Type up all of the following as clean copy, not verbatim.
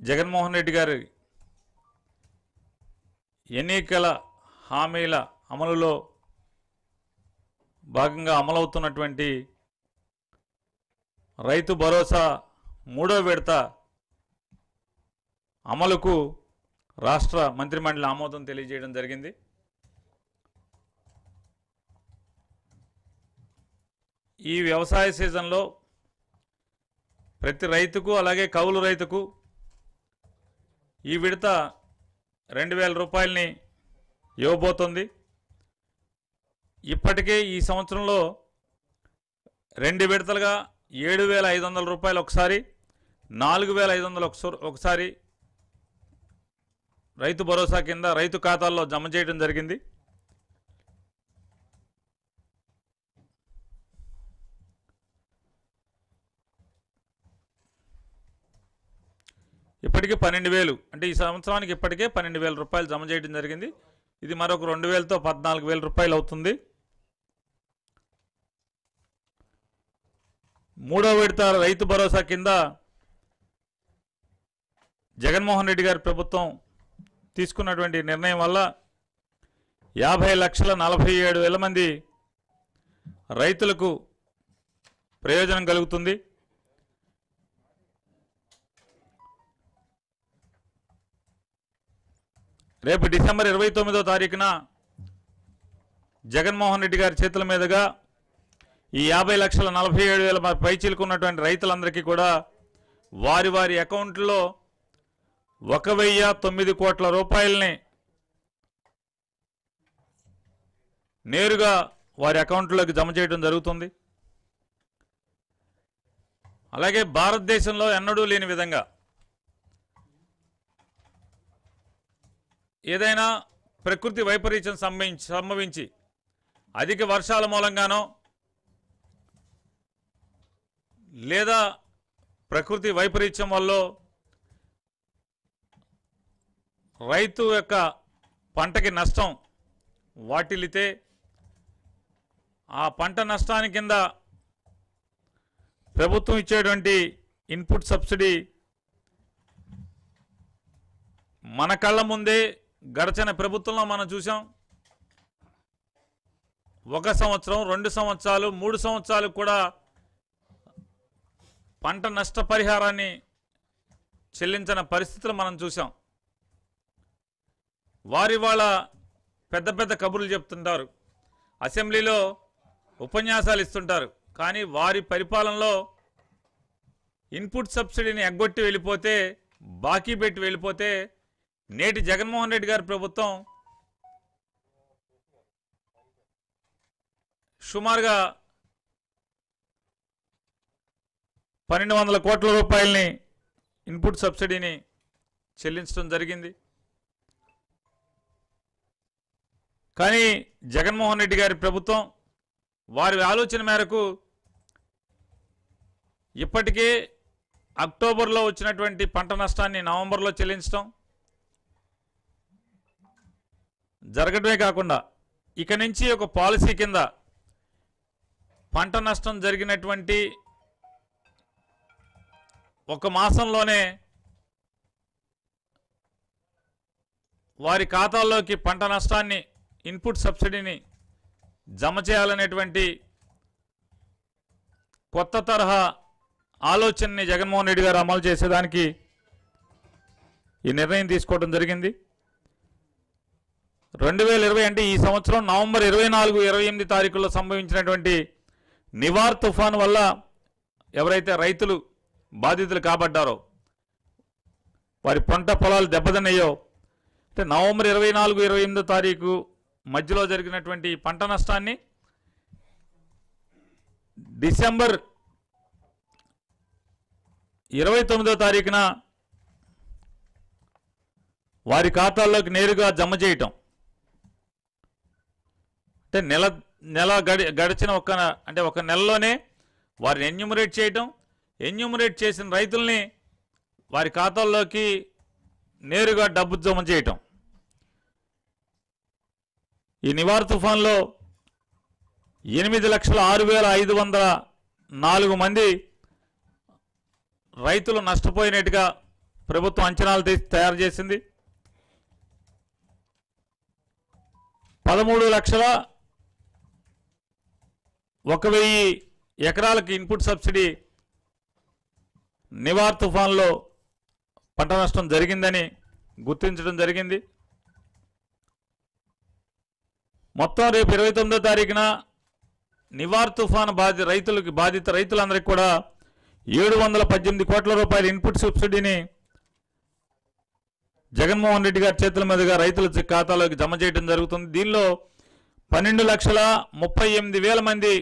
జగన్మోహన్ రెడ్డి గారి ఎన్నికల హామీల అమలులో భాగంగా అమలవుతున్నటువంటి రైతు భరోసా మూడో విడత అమలుకు రాష్ట్ర మంత్రిమండలి ఆమోదం తెలియజేయడం జరిగింది. ఈ వ్యవసాయ సీజన్లో ప్రతి రైతుకు అలాగే కౌలు రైతుకు ఈ విడత 2,000 రూపాయలని ఇవ్వబోతోంది. ఇప్పటికే ఈ సంవత్సరంలో 2 విడతలుగా 7,500 రూపాయలు ఒకసారి, 4,500 ఒకసారి రైతు భరోసా కింద రైతు ఖాతాల్లో జమ చేయడం జరిగింది. ఇప్పటికే 12,000 అంటే ఈ సంవత్సరానికి ఇప్పటికే 12,000 రూపాయలు జమ చేయడం జరిగింది. ఇది మరొక 2,000తో 14,000 రూపాయలు అవుతుంది. మూడో విడత రైతు భరోసా కింద జగన్మోహన్ రెడ్డి గారి ప్రభుత్వం తీసుకున్నటువంటి నిర్ణయం వల్ల 50,47,000 మంది రైతులకు ప్రయోజనం కలుగుతుంది. రేపు డిసెంబర్ 29వ తారీఖున జగన్మోహన్ రెడ్డి గారి చేతుల మీదుగా ఈ 50,47,000 పైచీలుకున్నటువంటి రైతులందరికీ కూడా వారి వారి అకౌంట్లో 1,009 కోట్ల రూపాయలని నేరుగా వారి అకౌంట్లోకి జమ చేయడం జరుగుతుంది. అలాగే భారతదేశంలో ఎన్నడూ లేని విధంగా ఏదైనా ప్రకృతి వైపరీత్యం సంభవించి అధిక వర్షాల మూలంగానో లేదా ప్రకృతి వైపరీత్యం వల్ల రైతు యొక్క పంటకి నష్టం వాటిల్లితే ఆ పంట నష్టాని కింద ప్రభుత్వం ఇచ్చేటువంటి ఇన్పుట్ సబ్సిడీ మన కళ్ళ ముందే గడచిన ప్రభుత్వంలో మనం చూసాం. 1 సంవత్సరం, 2 సంవత్సరాలు, 3 సంవత్సరాలు కూడా పంట నష్టపరిహారాన్ని చెల్లించిన పరిస్థితులు మనం చూసాం. వారి వాళ్ళ పెద్ద పెద్ద కబుర్లు చెప్తుంటారు, అసెంబ్లీలో ఉపన్యాసాలు ఇస్తుంటారు. కానీ వారి పరిపాలనలో ఇన్పుట్ సబ్సిడీని ఎగ్గొట్టి వెళ్ళిపోతే, బాకీ పెట్టి వెళ్ళిపోతే నేటి జగన్మోహన్ రెడ్డి గారి ప్రభుత్వం సుమారుగా 1,200 కోట్ల రూపాయలని ఇన్పుట్ సబ్సిడీని చెల్లించడం జరిగింది. కానీ జగన్మోహన్ రెడ్డి గారి ప్రభుత్వం వారి ఆలోచన మేరకు ఇప్పటికే అక్టోబర్లో వచ్చినటువంటి పంట నష్టాన్ని నవంబర్లో చెల్లించడం జరగడమే కాకుండా ఇక నుంచి ఒక పాలసీ కింద పంట నష్టం జరిగినటువంటి 1 మాసంలోనే వారి ఖాతాల్లోకి పంట నష్టాన్ని ఇన్పుట్ సబ్సిడీని జమ చేయాలనేటువంటి కొత్త తరహా ఆలోచనని జగన్మోహన్ రెడ్డి గారు అమలు చేసేదానికి ఈ నిర్ణయం తీసుకోవడం జరిగింది. 2020 అంటే ఈ సంవత్సరం నవంబర్ 24, 28 తారీఖుల్లో సంభవించినటువంటి నివార్ తుఫాను వల్ల ఎవరైతే రైతులు బాధితులు కాబడ్డారో, వారి పంట పొలాలు దెబ్బతిన్నాయో, అంటే నవంబర్ 24, 28 తారీఖు మధ్యలో జరిగినటువంటి పంట నష్టాన్ని డిసెంబర్ 29వ తారీఖున వారి ఖాతాల్లోకి నేరుగా జమ చేయటం, అంటే నెల గడిచిన ఒక నెలలోనే వారిని ఎన్యూమరేట్ చేయటం, ఎన్యూమరేట్ చేసిన రైతుల్ని వారి ఖాతాల్లోకి నేరుగా డబ్బు జమ చేయటం. ఈ నివార్ తుఫాన్లో 8,06,504 మంది రైతులు నష్టపోయినట్టుగా ప్రభుత్వం అంచనాలు తయారు చేసింది. 13,01,000 ఎకరాలకు ఇన్పుట్ సబ్సిడీ నివార్ తుఫాన్లో పంట నష్టం జరిగిందని గుర్తించడం జరిగింది. మొత్తం రేపు 29వ తారీఖున నివార్ తుఫాను బాధిత రైతులందరికీ కూడా 718 కోట్ల రూపాయల ఇన్పుట్ సబ్సిడీని జగన్మోహన్ రెడ్డి గారి చేతుల మీదుగా రైతుల ఖాతాలోకి జమ చేయడం జరుగుతుంది. దీనిలో 12,38,000 మంది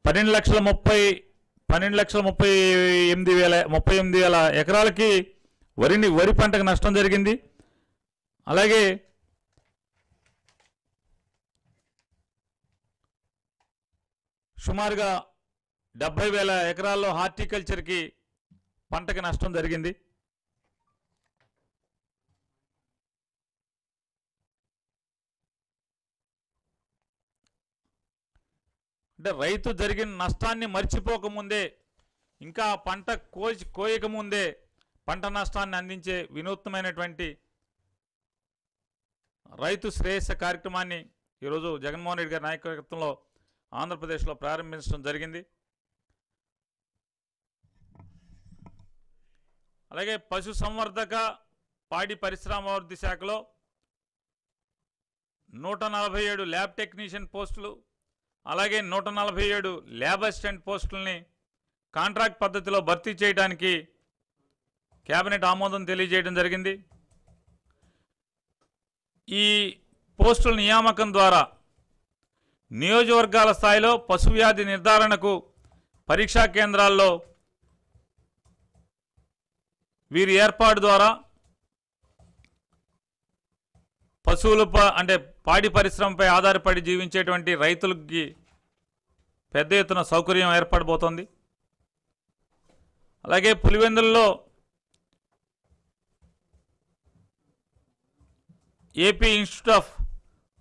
12,38,000 ఎకరాలకి వరి పంటకు నష్టం జరిగింది. అలాగే సుమారుగా 70,000 ఎకరాల్లో హార్టికల్చర్కి పంటకి నష్టం జరిగింది. అంటే రైతు జరిగిన నష్టాన్ని మర్చిపోకముందే, ఇంకా పంట కోయకముందే పంట నష్టాన్ని అందించే వినూత్నమైనటువంటి రైతు శ్రేయస్సు కార్యక్రమాన్ని ఈరోజు జగన్మోహన్ రెడ్డి గారి నాయకత్వంలో ఆంధ్రప్రదేశ్లో ప్రారంభించడం జరిగింది. అలాగే పశు సంవర్ధక పాడి పరిశ్రమాభివృద్ధి శాఖలో 147 ల్యాబ్ టెక్నీషియన్ పోస్టులు, అలాగే 147 ల్యాబ్ అసిస్టెంట్ పోస్టులని కాంట్రాక్ట్ పద్ధతిలో భర్తీ చేయడానికి కేబినెట్ ఆమోదం తెలియజేయడం జరిగింది. ఈ పోస్టుల నియామకం ద్వారా నియోజకవర్గాల స్థాయిలో పశువ్యాధి నిర్ధారణకు పరీక్షా కేంద్రాల్లో వీరి ఏర్పాటు ద్వారా పశువుల అంటే పాడి పరిశ్రమపై ఆధారపడి జీవించేటువంటి రైతులకి పెద్ద ఎత్తున సౌకర్యం ఏర్పడబోతోంది. అలాగే పులివెందులలో AP institute of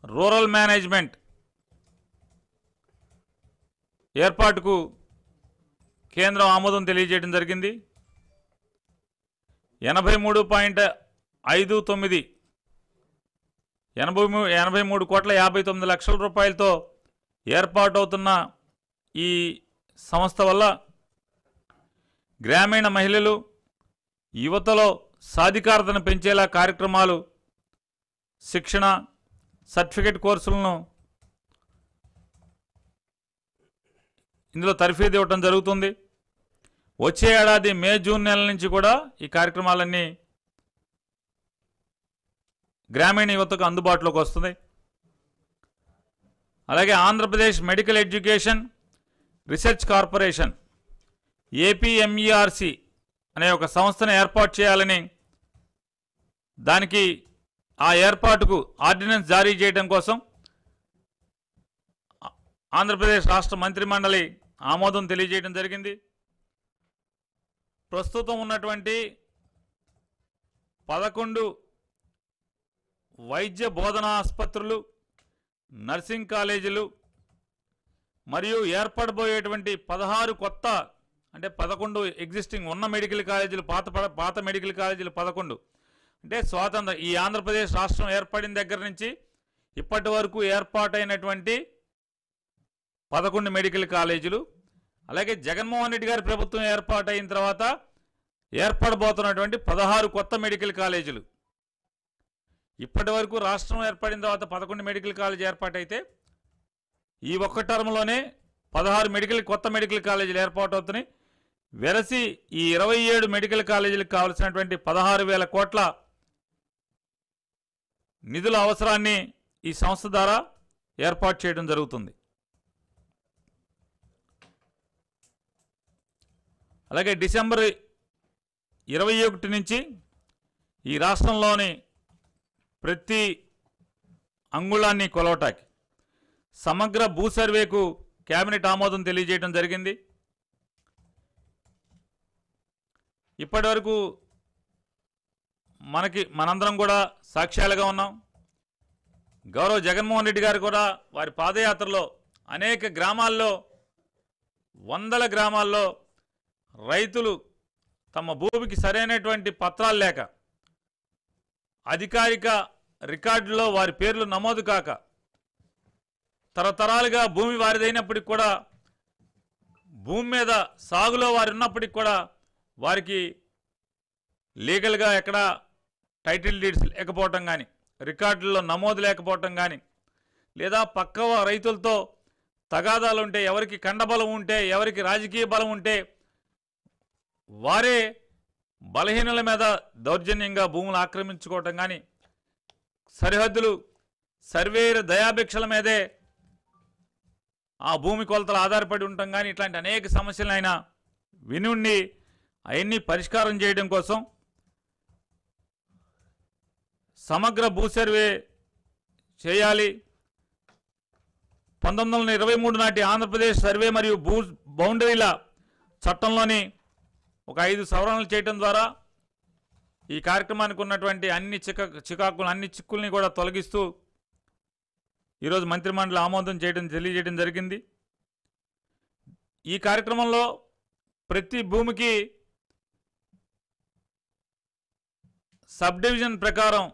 rural management ఏర్పాటుకు కేంద్రం ఆమోదం తెలియజేయడం జరిగింది. 83.59 లక్షల రూపాయలతో ఏర్పాటవుతున్న ఈ సంస్థ వల్ల గ్రామీణ మహిళలు, యువతలో సాధికారతను పెంచేలా కార్యక్రమాలు, శిక్షణ, సర్టిఫికేట్ కోర్సులను ఇందులో తర్ఫీదు ఇవ్వటం జరుగుతుంది. వచ్చే ఏడాది మే, జూన్ నెలల నుంచి కూడా ఈ కార్యక్రమాలన్నీ గ్రామీణ యువతకు అందుబాటులోకి వస్తుంది. అలాగే Andhra Pradesh medical education research corporation APMERC అనే ఒక సంస్థను ఏర్పాటు చేయాలని, దానికి ఆ ఏర్పాటుకు ఆర్డినెన్స్ జారీ చేయడం కోసం ఆంధ్రప్రదేశ్ రాష్ట్ర మంత్రిమండలి ఆమోదం తెలియజేయడం జరిగింది. ప్రస్తుతం ఉన్నటువంటి 11 వైద్య బోధనా ఆసుపత్రులు, నర్సింగ్ కాలేజీలు మరియు ఏర్పడబోయేటువంటి 16 కొత్త, అంటే 11 ఎగ్జిస్టింగ్ ఉన్న మెడికల్ కాలేజీలు, పాత మెడికల్ కాలేజీలు 11, అంటే ఈ ఆంధ్రప్రదేశ్ రాష్ట్రం ఏర్పడిన దగ్గర నుంచి ఇప్పటి వరకు ఏర్పాటైనటువంటి 11 మెడికల్ కాలేజీలు, అలాగే జగన్మోహన్ రెడ్డి గారి ప్రభుత్వం ఏర్పాటైన తర్వాత ఏర్పడబోతున్నటువంటి 16 కొత్త మెడికల్ కాలేజీలు. ఇప్పటి వరకు రాష్ట్రం ఏర్పడిన తర్వాత 11 మెడికల్ కాలేజీ ఏర్పాటైతే ఈ ఒక్క టర్మ్లోనే 16 కొత్త మెడికల్ కాలేజీలు ఏర్పాటవుతున్నాయి. వెరసి ఈ 27 మెడికల్ కాలేజీలకు కావాల్సినటువంటి 16,000 కోట్ల నిధుల అవసరాన్ని ఈ సంస్థ ద్వారా ఏర్పాటు చేయడం జరుగుతుంది. అలాగే డిసెంబర్ 21 నుంచి ఈ రాష్ట్రంలోని ప్రతి అంగుళాన్ని కొలవటానికి సమగ్ర భూ సర్వేకు కేబినెట్ ఆమోదం తెలియజేయడం జరిగింది. ఇప్పటివరకు మనందరం కూడా సాక్ష్యాలుగా ఉన్నాం. గౌరవ జగన్మోహన్ రెడ్డి గారు కూడా వారి పాదయాత్రలో అనేక గ్రామాల్లో, వందల గ్రామాల్లో రైతులు తమ భూమికి సరైనటువంటి పత్రాలు లేక అధికారిక రికార్డులో వారి పేర్లు నమోదు కాక తరతరాలుగా భూమి వారిదైనప్పటికి కూడా భూమి మీద సాగులో వారు ఉన్నప్పటికి కూడా వారికి లీగల్గా ఎక్కడ టైటిల్ డీడ్స్ లేకపోవటం కానీ రికార్డుల్లో నమోదు లేకపోవటం కానీ లేదా పక్క రైతులతో తగాదాలు ఉంటే ఎవరికి కండబలం ఉంటే ఎవరికి రాజకీయ బలం ఉంటే వారే బలహీనుల మీద దౌర్జన్యంగా భూములు ఆక్రమించుకోవటం కానీ సరిహద్దులు సర్వేయర్ దయాభిక్షల మీదే ఆ భూమి కొలతలు ఆధారపడి ఉండటం కానీ ఇట్లాంటి అనేక సమస్యలు ఆయన వినుండి అవన్నీ పరిష్కారం చేయడం కోసం సమగ్ర భూ సర్వే చేయాలి. 1923 నాటి ఆంధ్రప్రదేశ్ సర్వే మరియు భూ బౌండరీల చట్టంలోని ఒక 5 సవరణలు చేయడం ద్వారా ఈ కార్యక్రమానికి ఉన్నటువంటి అన్ని చికాకులు అన్ని చిక్కుల్ని కూడా తొలగిస్తూ ఈరోజు మంత్రిమండలి ఆమోదం తెలియజేయడం జరిగింది. ఈ కార్యక్రమంలో ప్రతి భూమికి సబ్ డివిజన్ ప్రకారం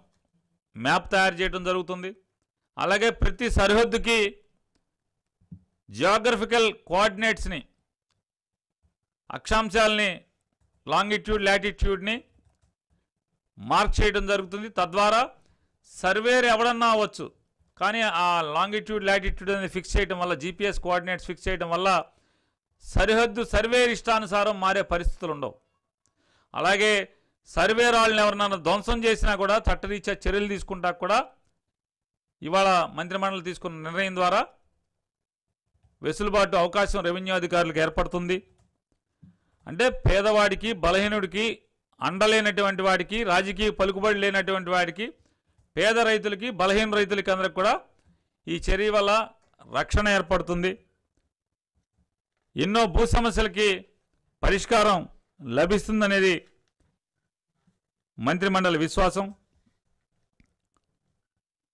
మ్యాప్ తయారు చేయడం జరుగుతుంది. అలాగే ప్రతి సరిహద్దుకి జియోగ్రఫికల్ కోఆర్డినేట్స్ని అక్షాంశాలని లాంగిట్యూడ్ లాటిట్యూడ్ని మార్క్ చేయడం జరుగుతుంది. తద్వారా సర్వేర్ ఎవడన్నా అవ్వచ్చు, కానీ ఆ లాంగిట్యూడ్ లాటిట్యూడ్ అనేది ఫిక్స్ చేయడం వల్ల జీపీఎస్ కోఆర్డినేట్స్ ఫిక్స్ చేయడం వల్ల సరిహద్దు సర్వేర్ ఇష్టానుసారం మారే పరిస్థితులు ఉండవు. అలాగే సర్వేర్ వాళ్ళని ఎవరినైనా ధ్వంసం చేసినా కూడా చట్టరీత్యా చర్యలు తీసుకుంటా కూడా ఇవాళ మంత్రిమండలి తీసుకున్న నిర్ణయం ద్వారా వెసులుబాటు అవకాశం రెవెన్యూ అధికారులకు ఏర్పడుతుంది. అంటే పేదవాడికి బలహీనుడికి అండలేనటువంటి వాడికి రాజకీయ పలుకుబడి లేనటువంటి వాడికి పేద రైతులకి బలహీన రైతులకి అందరికి కూడా ఈ చర్య వల్ల రక్షణ ఏర్పడుతుంది. ఎన్నో భూ సమస్యలకి పరిష్కారం లభిస్తుందనేది మంత్రిమండలి విశ్వాసం.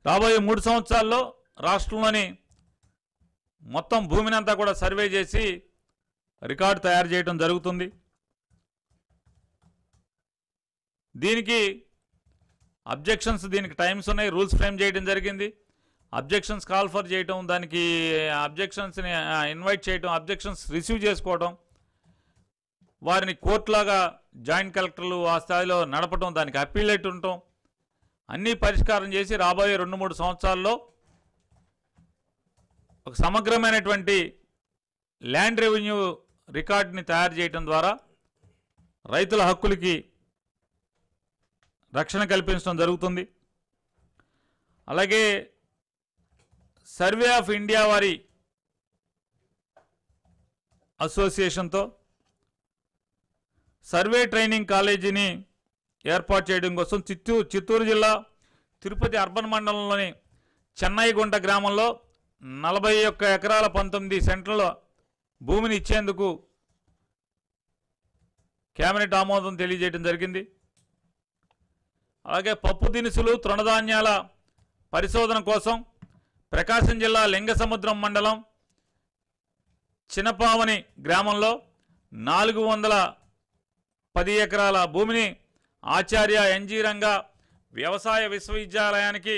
రాబోయే 3 సంవత్సరాల్లో రాష్ట్రంలోని మొత్తం భూమిని అంతా కూడా సర్వే చేసి రికార్డు తయారు చేయడం జరుగుతుంది. దీనికి అబ్జెక్షన్స్ దీనికి టైమ్స్ ఉన్నాయి, రూల్స్ ఫ్రేమ్ చేయడం జరిగింది. అబ్జెక్షన్స్ కాల్ ఫర్ చేయటం, దానికి అబ్జెక్షన్స్ని ఇన్వైట్ చేయటం, అబ్జెక్షన్స్ రిసీవ్ చేసుకోవడం, వారిని కోర్టులాగా జాయింట్ కలెక్టర్లు ఆ స్థాయిలో నడపడం, దానికి అప్పీలేట్ ఉండటం, అన్నీ పరిష్కారం చేసి రాబోయే 2-3 సంవత్సరాల్లో ఒక సమగ్రమైనటువంటి ల్యాండ్ రెవెన్యూ రికార్డుని తయారు చేయడం ద్వారా రైతుల హక్కులకి రక్షణ కల్పించడం జరుగుతుంది. అలాగే సర్వే ఆఫ్ ఇండియా వారి అసోసియేషన్తో సర్వే ట్రైనింగ్ కాలేజీని ఏర్పాటు చేయడం కోసం చిత్తూరు జిల్లా తిరుపతి అర్బన్ మండలంలోని చెన్నైగుంట గ్రామంలో 41 ఎకరాల 19 సెంట్ల భూమిని ఇచ్చేందుకు కేబినెట్ ఆమోదం తెలియజేయడం జరిగింది. అలాగే పప్పు దినుసులు తృణధాన్యాల పరిశోధన కోసం ప్రకాశం జిల్లా లింగసముద్రం మండలం చినపావని గ్రామంలో 410 ఎకరాల భూమిని ఆచార్య ఎన్జీ రంగా వ్యవసాయ విశ్వవిద్యాలయానికి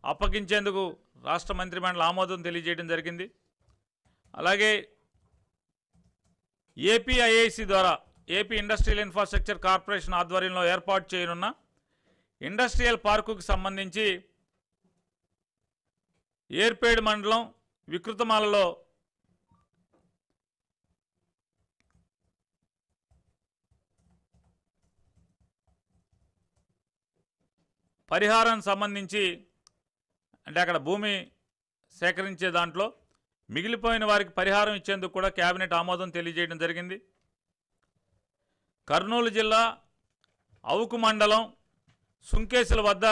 అప్పగించేందుకు రాష్ట్ర మంత్రిమండలి ఆమోదం తెలియజేయడం జరిగింది. అలాగే ఏపీఐఐసి ద్వారా ఏపీ ఇండస్ట్రియల్ ఇన్ఫ్రాస్ట్రక్చర్ కార్పొరేషన్ ఆధ్వర్యంలో ఏర్పాటు చేయనున్న ఇండస్ట్రియల్ పార్కుకు సంబంధించి ఏర్పేడు మండలం వికృతమాలలో పరిహారానికి సంబంధించి అంటే అక్కడ భూమి సేకరించే దాంట్లో మిగిలిపోయిన వారికి పరిహారం ఇచ్చేందుకు కూడా కేబినెట్ ఆమోదం తెలియజేయడం జరిగింది. కర్నూలు జిల్లా అవుకు మండలం సుంకేసుల వద్ద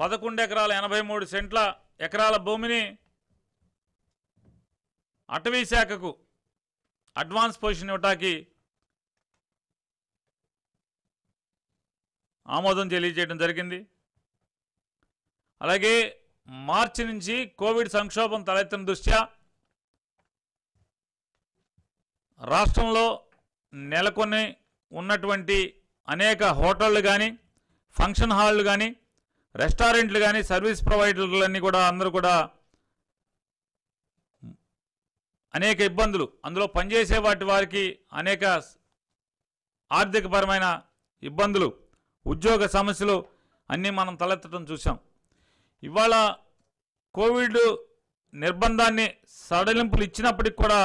11 ఎకరాల 83 ఎకరాల భూమిని అటవీ శాఖకు అడ్వాన్స్ పొజిషన్ ఇవ్వటానికి ఆమోదం తెలియజేయడం జరిగింది. అలాగే మార్చి నుంచి కోవిడ్ సంక్షోభం తలెత్తిన దృష్ట్యా రాష్ట్రంలో నెలకొని ఉన్నటువంటి అనేక హోటళ్ళు కానీ, ఫంక్షన్ హాళ్ళు కానీ, రెస్టారెంట్లు కానీ, సర్వీస్ ప్రొవైడర్లన్నీ కూడా అందరూ కూడా అనేక ఇబ్బందులు, అందులో పనిచేసే వారికి అనేక ఆర్థికపరమైన ఇబ్బందులు, ఉద్యోగ సమస్యలు అన్నీ మనం తలెత్తడం చూసాం. ఇవాళ కోవిడ్ నిర్బంధాన్ని సడలింపులు ఇచ్చినప్పటికి కూడా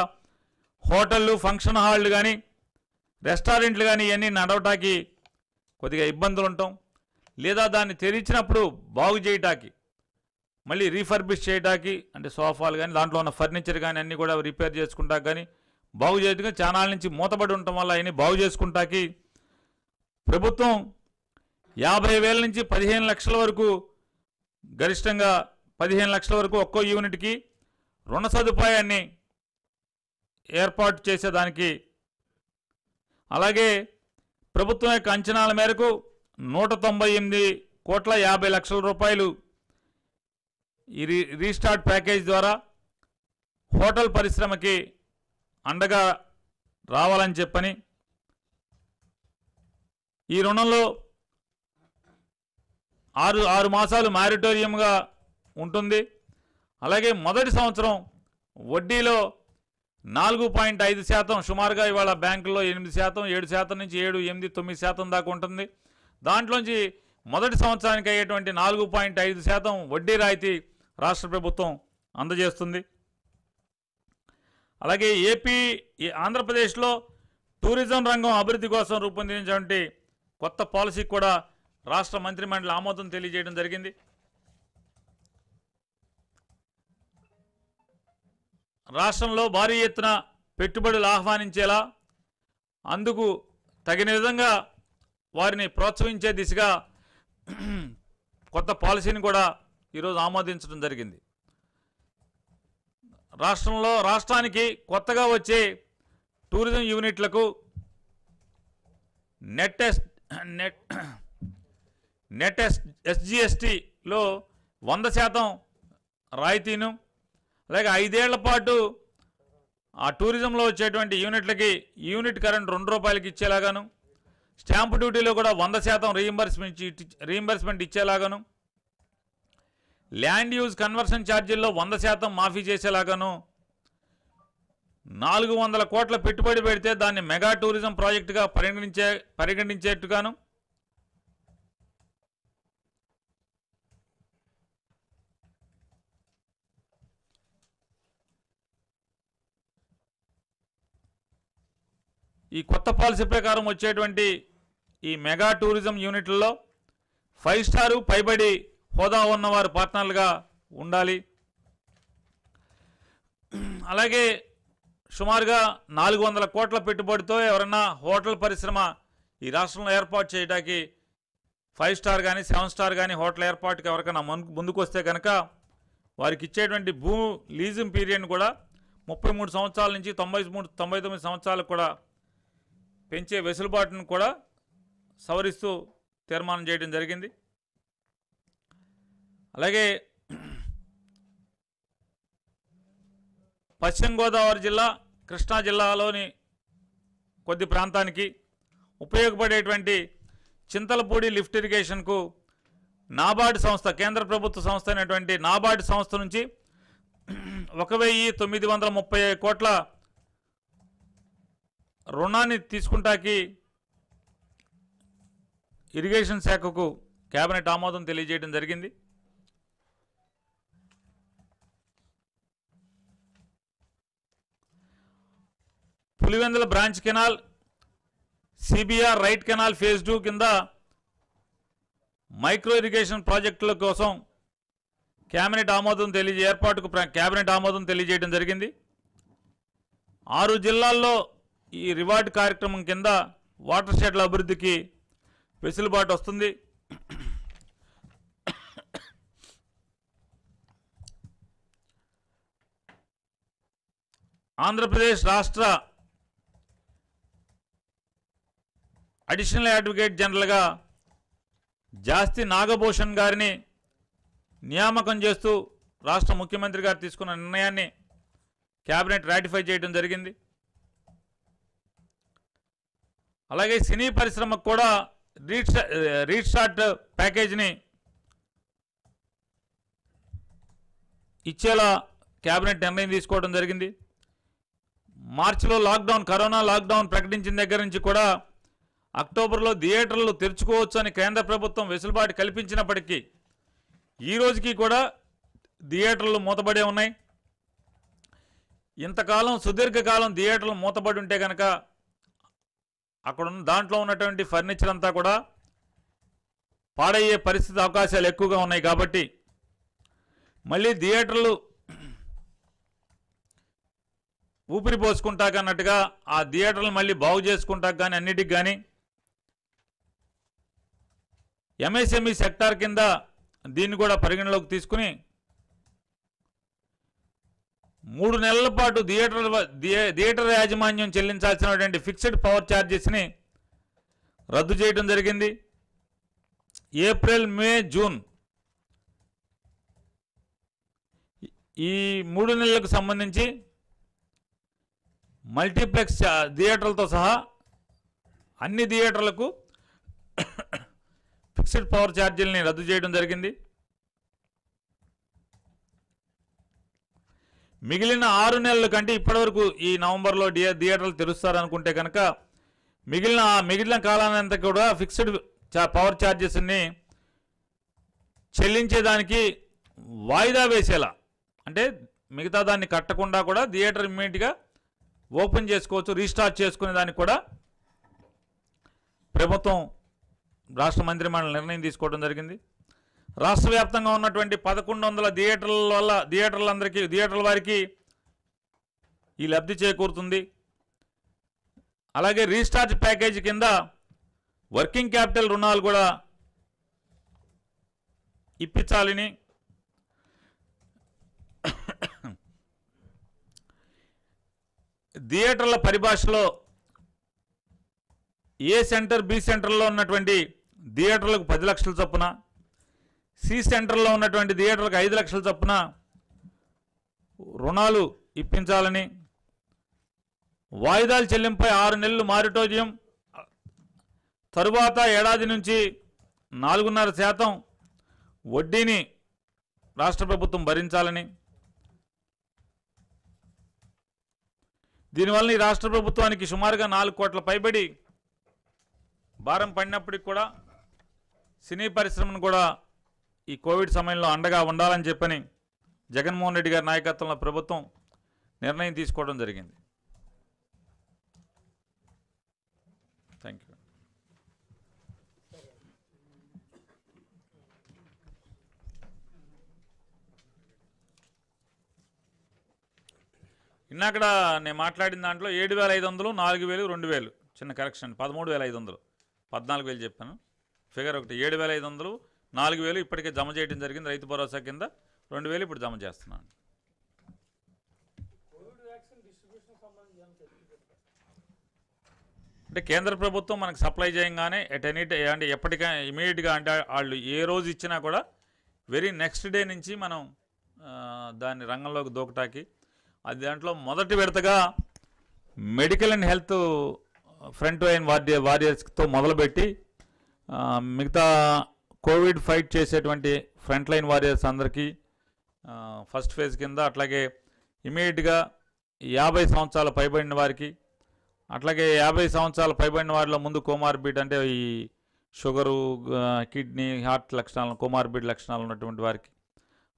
హోటళ్ళు, ఫంక్షన్ హాళ్ళు కానీ, రెస్టారెంట్లు కానీ ఇవన్నీ నడవటానికి కొద్దిగా ఇబ్బందులు ఉంటాం. లేదా దాన్ని తెరిచినప్పుడు బాగు చేయటానికి, మళ్ళీ రీఫర్బిష్ చేయటానికి, అంటే సోఫాలు కానీ దాంట్లో ఉన్న ఫర్నిచర్ కానీ అన్నీ కూడా రిపేర్ చేసుకుంటాకి కానీ బాగు చేయడానికి చాలా నుంచి మూతపడి ఉండటం వల్ల అవన్నీ బాగు చేసుకుంటాకి ప్రభుత్వం 50,000 నుంచి 15 లక్షల వరకు, గరిష్టంగా 15 లక్షల వరకు ఒక్కో యూనిట్కి రుణ సదుపాయాన్ని ఏర్పాటు చేసేదానికి, అలాగే ప్రభుత్వం యొక్క అంచనాల మేరకు 198,50,00,000 రూపాయలు ఈ రీస్టార్ట్ ప్యాకేజ్ ద్వారా హోటల్ పరిశ్రమకి అండగా రావాలని చెప్పని, ఈ రుణంలో 6 మాసాలు మారిటోరియంగా ఉంటుంది. అలాగే మొదటి సంవత్సరం వడ్డీలో 4.5% సుమారుగా ఇవాళ బ్యాంకుల్లో 8%, 7% నుంచి 7, 8, 9% దాకా ఉంటుంది. దాంట్లోంచి మొదటి సంవత్సరానికి అయ్యేటువంటి 4.5% వడ్డీ రాయితీ రాష్ట్ర ప్రభుత్వం అందజేస్తుంది. అలాగే ఆంధ్రప్రదేశ్లో టూరిజం రంగం అభివృద్ధి కోసం రూపొందించినటువంటి కొత్త పాలసీకి కూడా రాష్ట్ర మంత్రిమండలి ఆమోదం తెలియజేయడం జరిగింది. రాష్ట్రంలో భారీ ఎత్తున పెట్టుబడులు ఆహ్వానించేలా, అందుకు తగిన విధంగా వారిని ప్రోత్సహించే దిశగా కొత్త పాలసీని కూడా ఈరోజు ఆమోదించడం జరిగింది. రాష్ట్రానికి కొత్తగా వచ్చే టూరిజం యూనిట్లకు నెట్ SGSTలో 100% రాయితీను, అలాగే 5 ఏళ్ల పాటు ఆ టూరిజంలో వచ్చేటువంటి యూనిట్లకి యూనిట్ కరెంట్ ₹2 ఇచ్చేలాగాను, స్టాంపు డ్యూటీలో కూడా 100% రీయింబర్స్మెంట్ ఇచ్చేలాగాను, ల్యాండ్ యూజ్ కన్వర్షన్ ఛార్జీల్లో 100% మాఫీ చేసేలాగాను, 400 కోట్ల పెట్టుబడి పెడితే దాన్ని మెగా టూరిజం ప్రాజెక్టుగా పరిగణించేట్టుగాను, ఈ కొత్త పాలసీ ప్రకారం వచ్చేటువంటి ఈ మెగా టూరిజం యూనిట్లలో 5 స్టార్ పైబడి హోదా ఉన్నవారు పార్ట్నర్లుగా ఉండాలి. అలాగే సుమారుగా 400 కోట్ల పెట్టుబడితో ఎవరన్నా హోటల్ పరిశ్రమ ఈ రాష్ట్రంలో ఏర్పాటు చేయడానికి 5 స్టార్ కానీ 7 స్టార్ కానీ హోటల్ ఏర్పాటుకి ఎవరికైనా ముందుకు వస్తే కనుక వారికి ఇచ్చేటువంటి భూ లీజింగ్ పీరియడ్ని కూడా 33 సంవత్సరాల నుంచి 99 సంవత్సరాలకు కూడా పెంచే వెసులుబాటును కూడా సవరిస్తూ తీర్మానం చేయడం జరిగింది. అలాగే పశ్చిమ గోదావరి జిల్లా, కృష్ణా జిల్లాలోని కొద్ది ప్రాంతానికి ఉపయోగపడేటువంటి చింతలపూడి లిఫ్ట్ ఇరిగేషన్కు నాబార్డు సంస్థ, కేంద్ర ప్రభుత్వ సంస్థ అయినటువంటి నాబార్డు సంస్థ నుంచి 1,935 కోట్ల రుణాన్ని తీసుకుంటాకి ఇరిగేషన్ శాఖకు కేబినెట్ ఆమోదం తెలియజేయడం జరిగింది. Pulivendula branch canal, CBR right canal phase 2 కింద మైక్రో ఇరిగేషన్ ప్రాజెక్టుల కోసం కేబినెట్ ఆమోదం తెలియజేయడం జరిగింది. 6 జిల్లాల్లో ఈ రివార్డ్ కార్యక్రమం కింద వాటర్ షెడ్ల అభివృద్ధికి వెసులుబాటు వస్తుంది. ఆంధ్రప్రదేశ్ రాష్ట్ర అడిషనల్ అడ్వకేట్ జనరల్గా జాస్తి నాగభూషణ్ గారిని నియామకం చేస్తూ రాష్ట్ర ముఖ్యమంత్రి గారు తీసుకున్న నిర్ణయాన్ని కేబినెట్ రాటిఫై చేయడం జరిగింది. అలాగే సినీ పరిశ్రమకు కూడా రీస్టార్ట్ ప్యాకేజీని ఇచ్చేలా కేబినెట్ నిర్ణయం తీసుకోవడం జరిగింది. మార్చిలో కరోనా లాక్డౌన్ ప్రకటించిన దగ్గర నుంచి కూడా అక్టోబర్లో థియేటర్లు తెరుచుకోవచ్చు అని కేంద్ర ప్రభుత్వం వెసులుబాటు కల్పించినప్పటికీ ఈ రోజుకి కూడా థియేటర్లు మూతబడే ఉన్నాయి. ఇంతకాలం సుదీర్ఘకాలం థియేటర్లు మూతబడి ఉంటే కనుక అక్కడ దాంట్లో ఉన్నటువంటి ఫర్నిచర్ అంతా కూడా పాడయ్యే పరిస్థితి అవకాశాలు ఎక్కువగా ఉన్నాయి. కాబట్టి మళ్ళీ థియేటర్లు ఊపిరి పోసుకుంటాక అన్నట్టుగా ఆ థియేటర్లు మళ్ళీ బాగు చేసుకుంటాక కానీ అన్నిటికి కానీ ఎంఎస్ఎంఈ సెక్టార్ కింద దీన్ని కూడా పరిగణలోకి తీసుకుని 3 నెలల పాటు థియేటర్ యాజమాన్యం చెల్లించాల్సినటువంటి ఫిక్స్డ్ పవర్ ఛార్జెస్ని రద్దు చేయడం జరిగింది. ఏప్రిల్, మే, జూన్ ఈ 3 నెలలకు సంబంధించి మల్టీప్లెక్స్ థియేటర్లతో సహా అన్ని థియేటర్లకు ఫిక్స్డ్ పవర్ ఛార్జీలని రద్దు చేయడం జరిగింది. మిగిలిన 6 నెలల కంటే ఇప్పటివరకు ఈ నవంబర్లో థియేటర్లు తెరుస్తారనుకుంటే కనుక మిగిలిన కాలానంతా కూడా ఫిక్స్డ్ పవర్ ఛార్జెస్ని చెల్లించేదానికి వాయిదా వేసేలా, అంటే మిగతా దాన్ని కట్టకుండా కూడా థియేటర్ ఇమ్మీడియట్గా ఓపెన్ చేసుకోవచ్చు, రీస్టార్ట్ చేసుకునే దానికి కూడా ప్రభుత్వం రాష్ట్ర మంత్రిమండలి నిర్ణయం తీసుకోవడం జరిగింది. రాష్ట్ర వ్యాప్తంగా ఉన్నటువంటి 1100 థియేటర్ల వారికి ఈ లబ్ధి చేకూరుతుంది. అలాగే రీస్టార్ట్ ప్యాకేజీ కింద వర్కింగ్ క్యాపిటల్ రుణాలు కూడా ఇప్పించాలని థియేటర్ల పరిభాషలో ఏ సెంటర్, బి సెంటర్లో ఉన్నటువంటి థియేటర్లకు 10 లక్షల చొప్పున, సి సెంటర్లో ఉన్నటువంటి థియేటర్లకు 5 లక్షల చొప్పున రుణాలు ఇప్పించాలని, వాయిదాల చెల్లింపై 6 నెలలు మారిటోరియం, తరువాత ఏడాది నుంచి 4.5% వడ్డీని రాష్ట్ర ప్రభుత్వం భరించాలని, దీనివల్ల ఈ రాష్ట్ర ప్రభుత్వానికి సుమారుగా 4 కోట్ల పైబడి భారం పడినప్పటికి కూడా సినీ పరిశ్రమను కూడా ఈ కోవిడ్ సమయంలో అండగా ఉండాలని చెప్పని జగన్మోహన్ రెడ్డి గారి నాయకత్వంలో ప్రభుత్వం నిర్ణయం తీసుకోవడం జరిగింది. Thank you. ఇన్నాకడ నేను మాట్లాడిన దాంట్లో 7,500, 4,000, 2,000 చిన్న కరెక్షన్, 13,500, 14,000 చెప్పాను. ఫిగర్ ఒకటి 7,500, 4,000 ఇప్పటికే జమ చేయడం జరిగింది. రైతు భరోసా కింద 2,000 ఇప్పుడు జమ చేస్తున్నాను. అంటే కేంద్ర ప్రభుత్వం మనకు సప్లై చేయగానే అంటే ఎప్పటికైనా ఇమీడియట్గా, అంటే వాళ్ళు ఏ రోజు ఇచ్చినా కూడా వెరీ నెక్స్ట్ డే నుంచి మనం దాన్ని రంగంలోకి దూకటానికి అది దాంట్లో మొదటి విడతగా medical and health front line వారియర్స్తో మొదలుపెట్టి మిగతా కోవిడ్ ఫైట్ చేసేటువంటి ఫ్రంట్ లైన్ వారియర్స్ అందరికీ ఫస్ట్ ఫేజ్ కింద, అట్లాగే ఇమీడియట్గా 50 సంవత్సరాల పైబడిన వారికి, అట్లాగే 50 సంవత్సరాల పైబడిన వారిలో ముందు కోమార్బిడ్ అంటే ఈ షుగరు, కిడ్నీ, హార్ట్ లక్షణాలు, కోమార్బిడ్ లక్షణాలు ఉన్నటువంటి వారికి,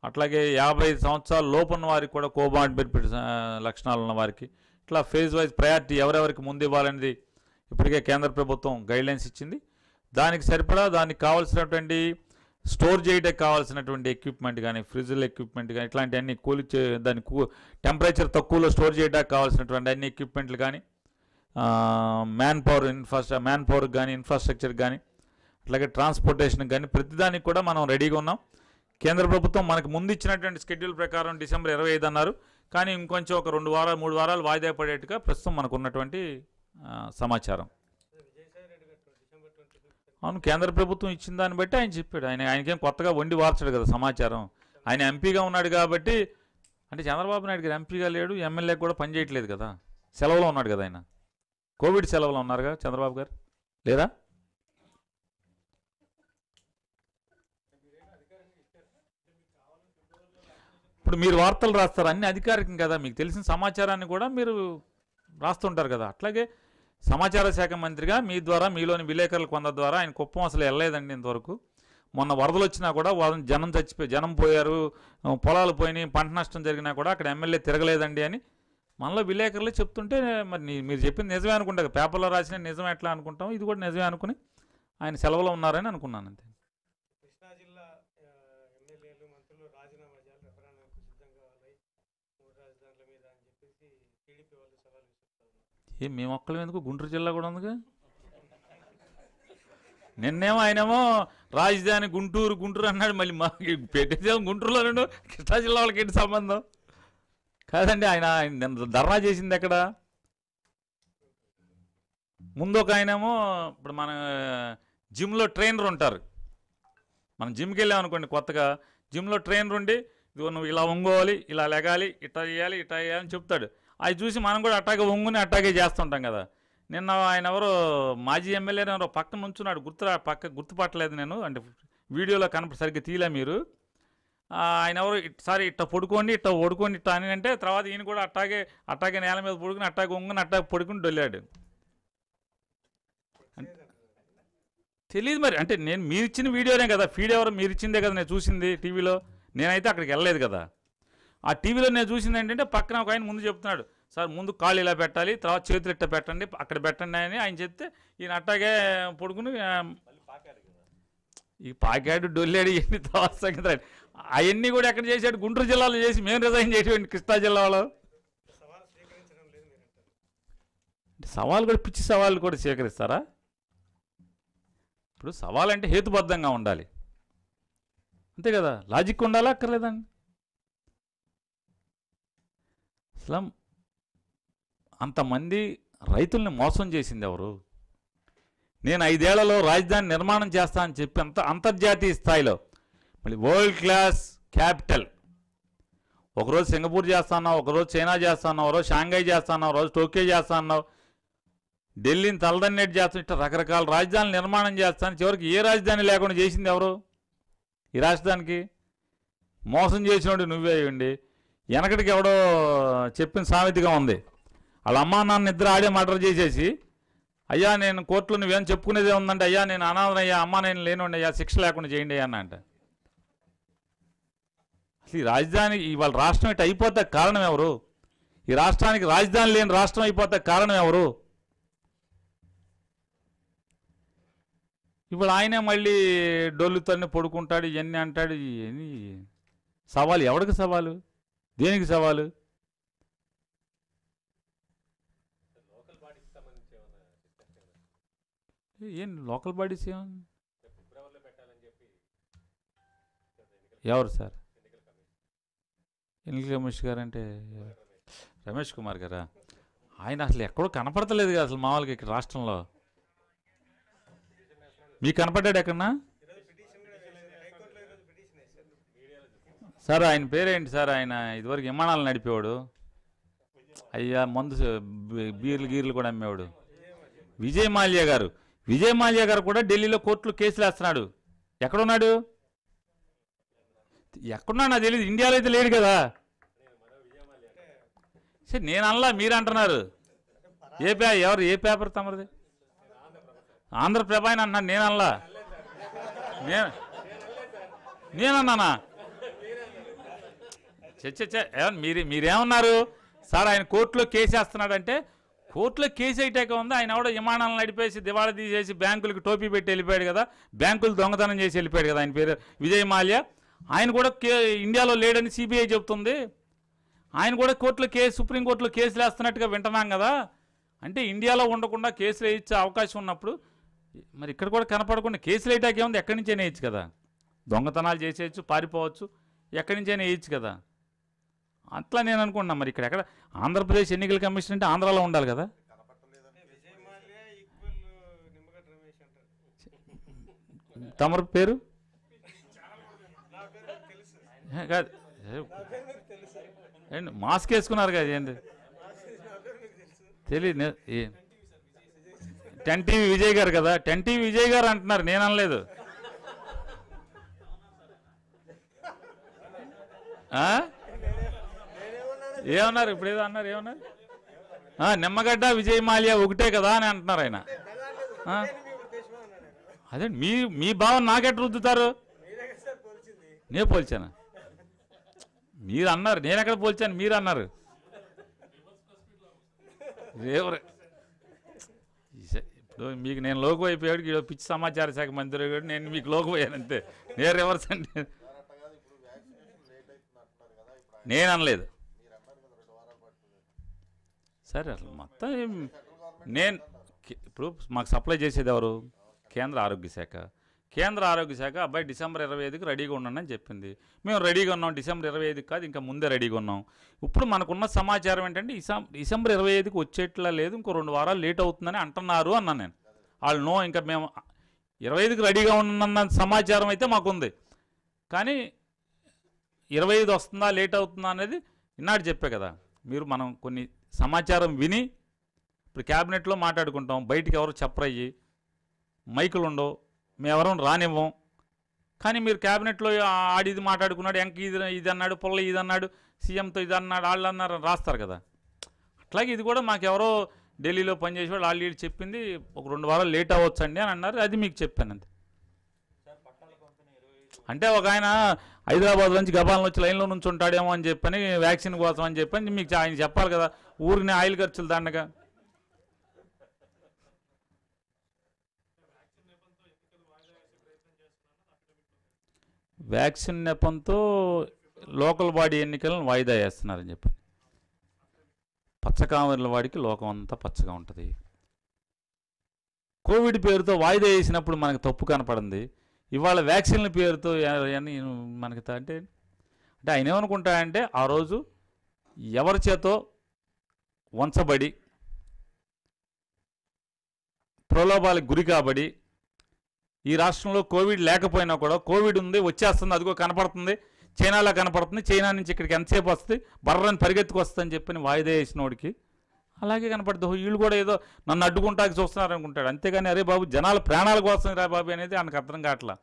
అట్లాగే 50 సంవత్సరాల లోపున్న వారికి కూడా కోమార్బిడ్ లక్షణాలు ఉన్న వారికి, ఇట్లా ఫేజ్ వైజ్ ప్రయారిటీ ఎవరెవరికి ముందు ఇవ్వాలనేది ఇప్పటికే కేంద్ర ప్రభుత్వం గైడ్లైన్స్ ఇచ్చింది. దానికి సరిపడా దానికి కావాల్సినటువంటి స్టోర్ చేయడానికి కావాల్సినటువంటి ఎక్విప్మెంట్ కానీ, ఫ్రిడ్జ్ల ఎక్విప్మెంట్ కానీ, ఇట్లాంటివన్నీ దాని టెంపరేచర్ తక్కువలో స్టోర్ చేయడానికి కావాల్సినటువంటి అన్ని ఎక్విప్మెంట్లు కానీ, మ్యాన్ పవర్ కానీ, ఇన్ఫ్రాస్ట్రక్చర్ కానీ, అట్లాగే ట్రాన్స్పోర్టేషన్ కానీ ప్రతిదానికి కూడా మనం రెడీగా ఉన్నాం. కేంద్ర ప్రభుత్వం మనకు ముందు ఇచ్చినటువంటి షెడ్యూల్ ప్రకారం డిసెంబర్ 25 అన్నారు. కానీ ఇంకొంచెం ఒక 2 వారాలు 3 వారాలు వాయిదా పడేట్టుగా ప్రస్తుతం మనకు ఉన్నటువంటి సమాచారం. అవును, కేంద్ర ప్రభుత్వం ఇచ్చిన దాన్ని బట్టి ఆయన చెప్పాడు. ఆయనకేం కొత్తగా వండి వార్చాడు కదా సమాచారం. ఆయన ఎంపీగా ఉన్నాడు కాబట్టి, అంటే చంద్రబాబు నాయుడు గారు ఎంపీగా లేడు, ఎమ్మెల్యే కూడా పనిచేయట్లేదు కదా, సెలవులో ఉన్నాడు కదా ఆయన, కోవిడ్ సెలవులో ఉన్నారుగా చంద్రబాబు గారు. లేదా? ఇప్పుడు మీరు వార్తలు రాస్తారు, అన్ని అధికారికం కదా, మీకు తెలిసిన సమాచారాన్ని కూడా మీరు రాస్తుంటారు కదా. అట్లాగే సమాచార శాఖ మంత్రిగా మీ ద్వారా, మీలోని విలేకరుల కొందరి ద్వారా ఆయన కుప్పం అసలు వెళ్ళలేదండి ఇంతవరకు. మొన్న వరదలు వచ్చినా కూడా వాళ్ళని జనం పోయారు, పొలాలు పోయినాయి, పంట నష్టం జరిగినా కూడా అక్కడ ఎమ్మెల్యే తిరగలేదండి అని మనలో విలేకరులు చెప్తుంటే, మరి మీరు చెప్పింది నిజమే అనుకుంటా, పేపర్లో రాసిన నిజం ఎట్లా అనుకుంటాం, ఇది కూడా నిజమే అనుకుని ఆయన సెలవులో ఉన్నారని అనుకున్నాను అంతే. కృష్ణా జిల్లా ఎమ్మెల్యేలు మంత్రులు రాజీనామా చేయాలి, రెఫరెండంకు సిద్ధం కావాలి, 3 రాజధానుల మీద అని చెప్పేసి టీడీపీ వాళ్ళు సవాల్ విసురుతారు. మేము ఒక్కళ్ళం ఎందుకు, గుంటూరు జిల్లా కూడా ఉందిగా. నిన్నేమో ఆయనేమో రాజధాని గుంటూరు అన్నాడు, మళ్ళీ మాకు పెట్టేదేమో గుంటూరులో, కృష్ణా జిల్లా వాళ్ళకి ఏంటి సంబంధం? కాదండి, ఆయన ధర్నా చేసింది ఎక్కడ? ముందు ఒక ఆయనేమో, ఇప్పుడు మన జిమ్లో ట్రైనర్ ఉంటారు, మనం జిమ్కి వెళ్ళామనుకోండి కొత్తగా, జిమ్లో ట్రైనర్ ఉండి ఇదిగో నువ్వు ఇలా వంగోవాలి, ఇలా లెగాలి, ఇట్లా చేయాలి అని చెప్తాడు. అది చూసి మనం కూడా అట్టాగే వంగుని అట్టాగే చేస్తుంటాం కదా. నిన్న ఆయన ఎవరో మాజీ ఎమ్మెల్యే ఎవరో పక్కన నుంచున్నాడు, గుర్తుపట్టలేదు నేను, అంటే వీడియోలో సరిగ్గా తీయలే మీరు. ఆయన ఎవరు సారి ఇట్ట పడుకోండి, ఇట్ట ఒడుకోండి, ఇట్ట అని అంటే తర్వాత ఈయన కూడా అట్టాగే నేల మీద పడుకుని అట్టాగే వంగుని అట్టాగే పడుకుని డొల్లాడు. తెలియదు మరి, అంటే నేను మీరు ఇచ్చిన వీడియోనే కదా, ఫీడ్ ఎవరు మీరు ఇచ్చిందే కదా నేను చూసింది టీవీలో, నేనైతే అక్కడికి వెళ్ళలేదు కదా. ఆ టీవీలో నేను చూసింది ఏంటంటే పక్కన ఒక ఆయన ముందు చెప్తున్నాడు, సార్ ముందు కాళ్ళు ఇలా పెట్టాలి, తర్వాత చేతులు ఇట్ట పెట్టండి, అక్కడ పెట్టండి అని ఆయన చెప్తే ఈయన అట్టాగే పడుకుని ఈ పాకాడు డొల్లాడు ఇవన్నీ తర్వాత సంగతి. అవన్నీ కూడా ఎక్కడ చేశాడు, గుంటూరు జిల్లాలో చేసి మేము రిజైన్ చేయటం కృష్ణా జిల్లాలో. సవాల్ కూడా పిచ్చి సవాళ్ళు కూడా స్వీకరిస్తారా? ఇప్పుడు సవాల్ అంటే హేతుబద్ధంగా ఉండాలి అంతే కదా, లాజిక్ ఉండాలా అక్కర్లేదండి? అసలు అంతమంది రైతుల్ని మోసం చేసింది ఎవరు? నేను 5 ఏళ్లలో రాజధాని నిర్మాణం చేస్తా అని చెప్పి అంతర్జాతీయ స్థాయిలో మళ్ళీ వరల్డ్ క్లాస్ క్యాపిటల్, ఒకరోజు సింగపూర్ చేస్తా అన్నావు, ఒకరోజు చైనా చేస్తా అన్నావు, ఒకరోజు షాంఘై చేస్తా అన్నావు, రోజు టోక్యో చేస్తా అన్నావు, ఢిల్లీని తలదన్నేటి చేస్తా, ఇట్లా రకరకాల రాజధానులు నిర్మాణం చేస్తాను. చివరికి ఏ రాజధాని లేకుండా చేసింది ఎవరు? ఈ రాజధానికి మోసం చేసినోడు నువ్వే ఇవ్వండి. వెనకటికి ఎవడో చెప్పిన సామెతగా ఉంది, వాళ్ళ అమ్మా నాన్న ఇద్దరు ఆడే మర్డర్ చేసేసి, అయ్యా నేను కోర్టులో నువ్వేం చెప్పుకునేదే ఉందంటే, అయ్యా నేను అనాథనయ్యా, అమ్మా నేను లేనుండి అయ్యా, శిక్ష లేకుండా చేయండి అన్న అంట. అసలు ఈ రాజధాని ఇవాళ రాష్ట్రం ఇటు అయిపోతే కారణం ఎవరు? ఈ రాష్ట్రానికి రాజధాని లేని రాష్ట్రం అయిపోతే కారణం ఎవరు? ఇప్పుడు ఆయనే మళ్ళీ డొల్లుతోనే పడుకుంటాడు, ఇవన్నీ అంటాడు. ఇవన్నీ సవాలు ఎవరికి సవాలు, దేనికి సవాలు? ఏం లోకల్ బాడీస్ ఏమన్నా ఎవరు సార్? ఎన్నికల కమిషన్ గారు అంటే రమేష్ కుమార్ గారా? ఆయన అసలు ఎక్కడో కనపడతలేదు కదా అసలు మామూలుగా ఇక్కడ రాష్ట్రంలో. మీకు కనపడ్డాడు ఎక్కడన్నా సార్? ఆయన పేరేంటి సార్? ఆయన ఇదివరకు విమానాలు నడిపేవాడు, అయ్యా మందు బీర్లు కూడా అమ్మేవాడు. విజయ్ మాల్యా గారు. విజయ్ మాల్యా గారు కూడా ఢిల్లీలో కోర్టులో కేసులు వేస్తున్నాడు. ఎక్కడున్నాడు? ఎక్కడున్నా నాకు తెలియదు, ఇండియాలో అయితే లేడు కదా. సరే నేను అనలా, మీరు అంటున్నారు. ఎవరు ఏ పేపర్ తమరిది? ఆంధ్రప్రభ అని అన్నాను, నేను అనలా. నేనన్నానా? మీరేమన్నారు సార్? ఆయన కోర్టులో కేసు వేస్తున్నాడంటే, కోర్టులో కేసు అయ్యాక ఉంది. ఆయన ఎవడో విమానాలను నడిపేసి దివాళా తీసేసి బ్యాంకులకి టోపీ పెట్టి వెళ్ళిపోయాడు కదా, బ్యాంకులు దొంగతనం చేసి వెళ్ళిపోయాడు కదా. ఆయన పేరు విజయ్ మాల్యా. ఆయన కూడా ఇండియాలో లేడని సిబిఐ చెప్తుంది. ఆయన కూడా సుప్రీంకోర్టులో కేసులు వేస్తున్నట్టుగా వింటున్నాం కదా. అంటే ఇండియాలో ఉండకుండా కేసులు వేయించే అవకాశం ఉన్నప్పుడు మరి ఇక్కడ కూడా కనపడకుండా కేసులు వేయటానికి ఏముంది? ఎక్కడి నుంచైనా వేయచ్చు కదా, దొంగతనాలు చేసేయచ్చు, పారిపోవచ్చు, ఎక్కడి నుంచైనా వేయచ్చు కదా. అట్లా నేను అనుకున్నా. మరి ఇక్కడ ఎక్కడ ఆంధ్రప్రదేశ్ ఎన్నికల కమిషన్ అంటే ఆంధ్రాలో ఉండాలి కదా. తమరు పేరు కాదు, మాస్క్ వేసుకున్నారు కదా, ఏంటి తెలియదు. టెన్ టీవీ విజయ్ గారు కదా, టెన్ టీవీ విజయ్ గారు అంటున్నారు, నేను అనలేదు. ఏమన్నారు ఇప్పుడు, ఏదో అన్నారు, ఏమన్నారు? నిమ్మగడ్డ విజయ్ మాల్యా ఒకటే కదా అని అంటున్నారు ఆయన. అదే మీ భావన నాకెట్ రుద్దుతారు? నేను పోల్చాను, మీరు అన్నారు, నేను ఎక్కడ పోల్చాను, మీరు అన్నారు. ఇప్పుడు మీకు నేను లోకు అయిపోయాడు, పిచ్చి సమాచార శాఖ మంత్రి, నేను మీకు లోకు పోయాను అంతే. నేను రివర్స్ అంటే నేను అనలేదు. సరే, అసలు మొత్తం నేను ఇప్పుడు మాకు సప్లై చేసేది ఎవరు? కేంద్ర ఆరోగ్య శాఖ. కేంద్ర ఆరోగ్య శాఖ అబ్బాయి డిసెంబర్ 25కి రెడీగా ఉండండి అని చెప్పింది. మేము రెడీగా ఉన్నాం, డిసెంబర్ 25కి కాదు ఇంకా ముందే రెడీగా ఉన్నాం. ఇప్పుడు మనకున్న సమాచారం ఏంటంటే డిసెంబర్ 25కి వచ్చేట్లా లేదు, ఇంకో 2 వారాలు లేట్ అవుతుందని అంటున్నారు అన్నాను నేను. వాళ్ళు నో, ఇంకా మేము 25కి రెడీగా ఉన్న సమాచారం అయితే మాకుంది, కానీ 25 వస్తుందా లేట్ అవుతుందా అనేది ఇన్నాడు చెప్పే కదా. మనం కొన్ని సమాచారం విని ఇప్పుడు క్యాబినెట్లో మాట్లాడుకుంటాం, బయటికి ఎవరు చెప్పరయ్యి, మైకులు ఉండవు, మేమెవరం రానివ్వం. కానీ మీరు క్యాబినెట్లో ఆడిది మాట్లాడుకున్నాడు, ఎంక ఇది అన్నాడు, పుల్ల ఇది అన్నాడు, సీఎంతో ఇది అన్నాడు, వాళ్ళు అన్నారు రాస్తారు కదా. అట్లాగే ఇది కూడా మాకెవరో ఢిల్లీలో పనిచేసేవాళ్ళు వాళ్ళు చెప్పింది ఒక 2 వారాలు లేట్ అవ్వచ్చండి అని అన్నారు, అది మీకు చెప్పాను అంతే. అంటే ఒక ఆయన హైదరాబాద్ నుంచి గబాలను వచ్చి లైన్లో నుంచి ఉంటాడేమో అని చెప్పని, వ్యాక్సిన్ కోసం అని చెప్పని మీకు ఆయన చెప్పాలి కదా, ఊరిని ఆయిల్ ఖర్చులు దండగా. వ్యాక్సిన్ నెపంతో లోకల్ బాడీ ఎన్నికలను వాయిదా వేస్తున్నారని చెప్పి. పచ్చకామర్ల వాడికి లోకం అంతా పచ్చగా ఉంటుంది. కోవిడ్ పేరుతో వాయిదా వేసినప్పుడు మనకు తప్పు కనపడింది. ఇవాళ వ్యాక్సిన్ల పేరుతో మనకి అంటే ఆయన ఏమనుకుంటాయంటే, ఆ రోజు ఎవరి చేతో వంచబడి ప్రలోభాలకు గురి కాబడి ఈ రాష్ట్రంలో కోవిడ్ లేకపోయినా కూడా కోవిడ్ ఉంది వచ్చేస్తుంది, అదిగో కనపడుతుంది, చైనాలో కనపడుతుంది, చైనా నుంచి ఇక్కడికి ఎంతసేపు వస్తుంది, బర్రని పరిగెత్తుకు వస్తుందని చెప్పని వాయిదా వేసినోడికి అలాగే కనపడుతుంది. వీళ్ళు కూడా ఏదో నన్ను అడ్డుకుంటాకి చూస్తున్నారు అనుకుంటాడు, అంతేగాని అరే బాబు జనాల ప్రాణాల కోసం రా బాబు అనేది ఆయనకు అర్థం కావట్లా.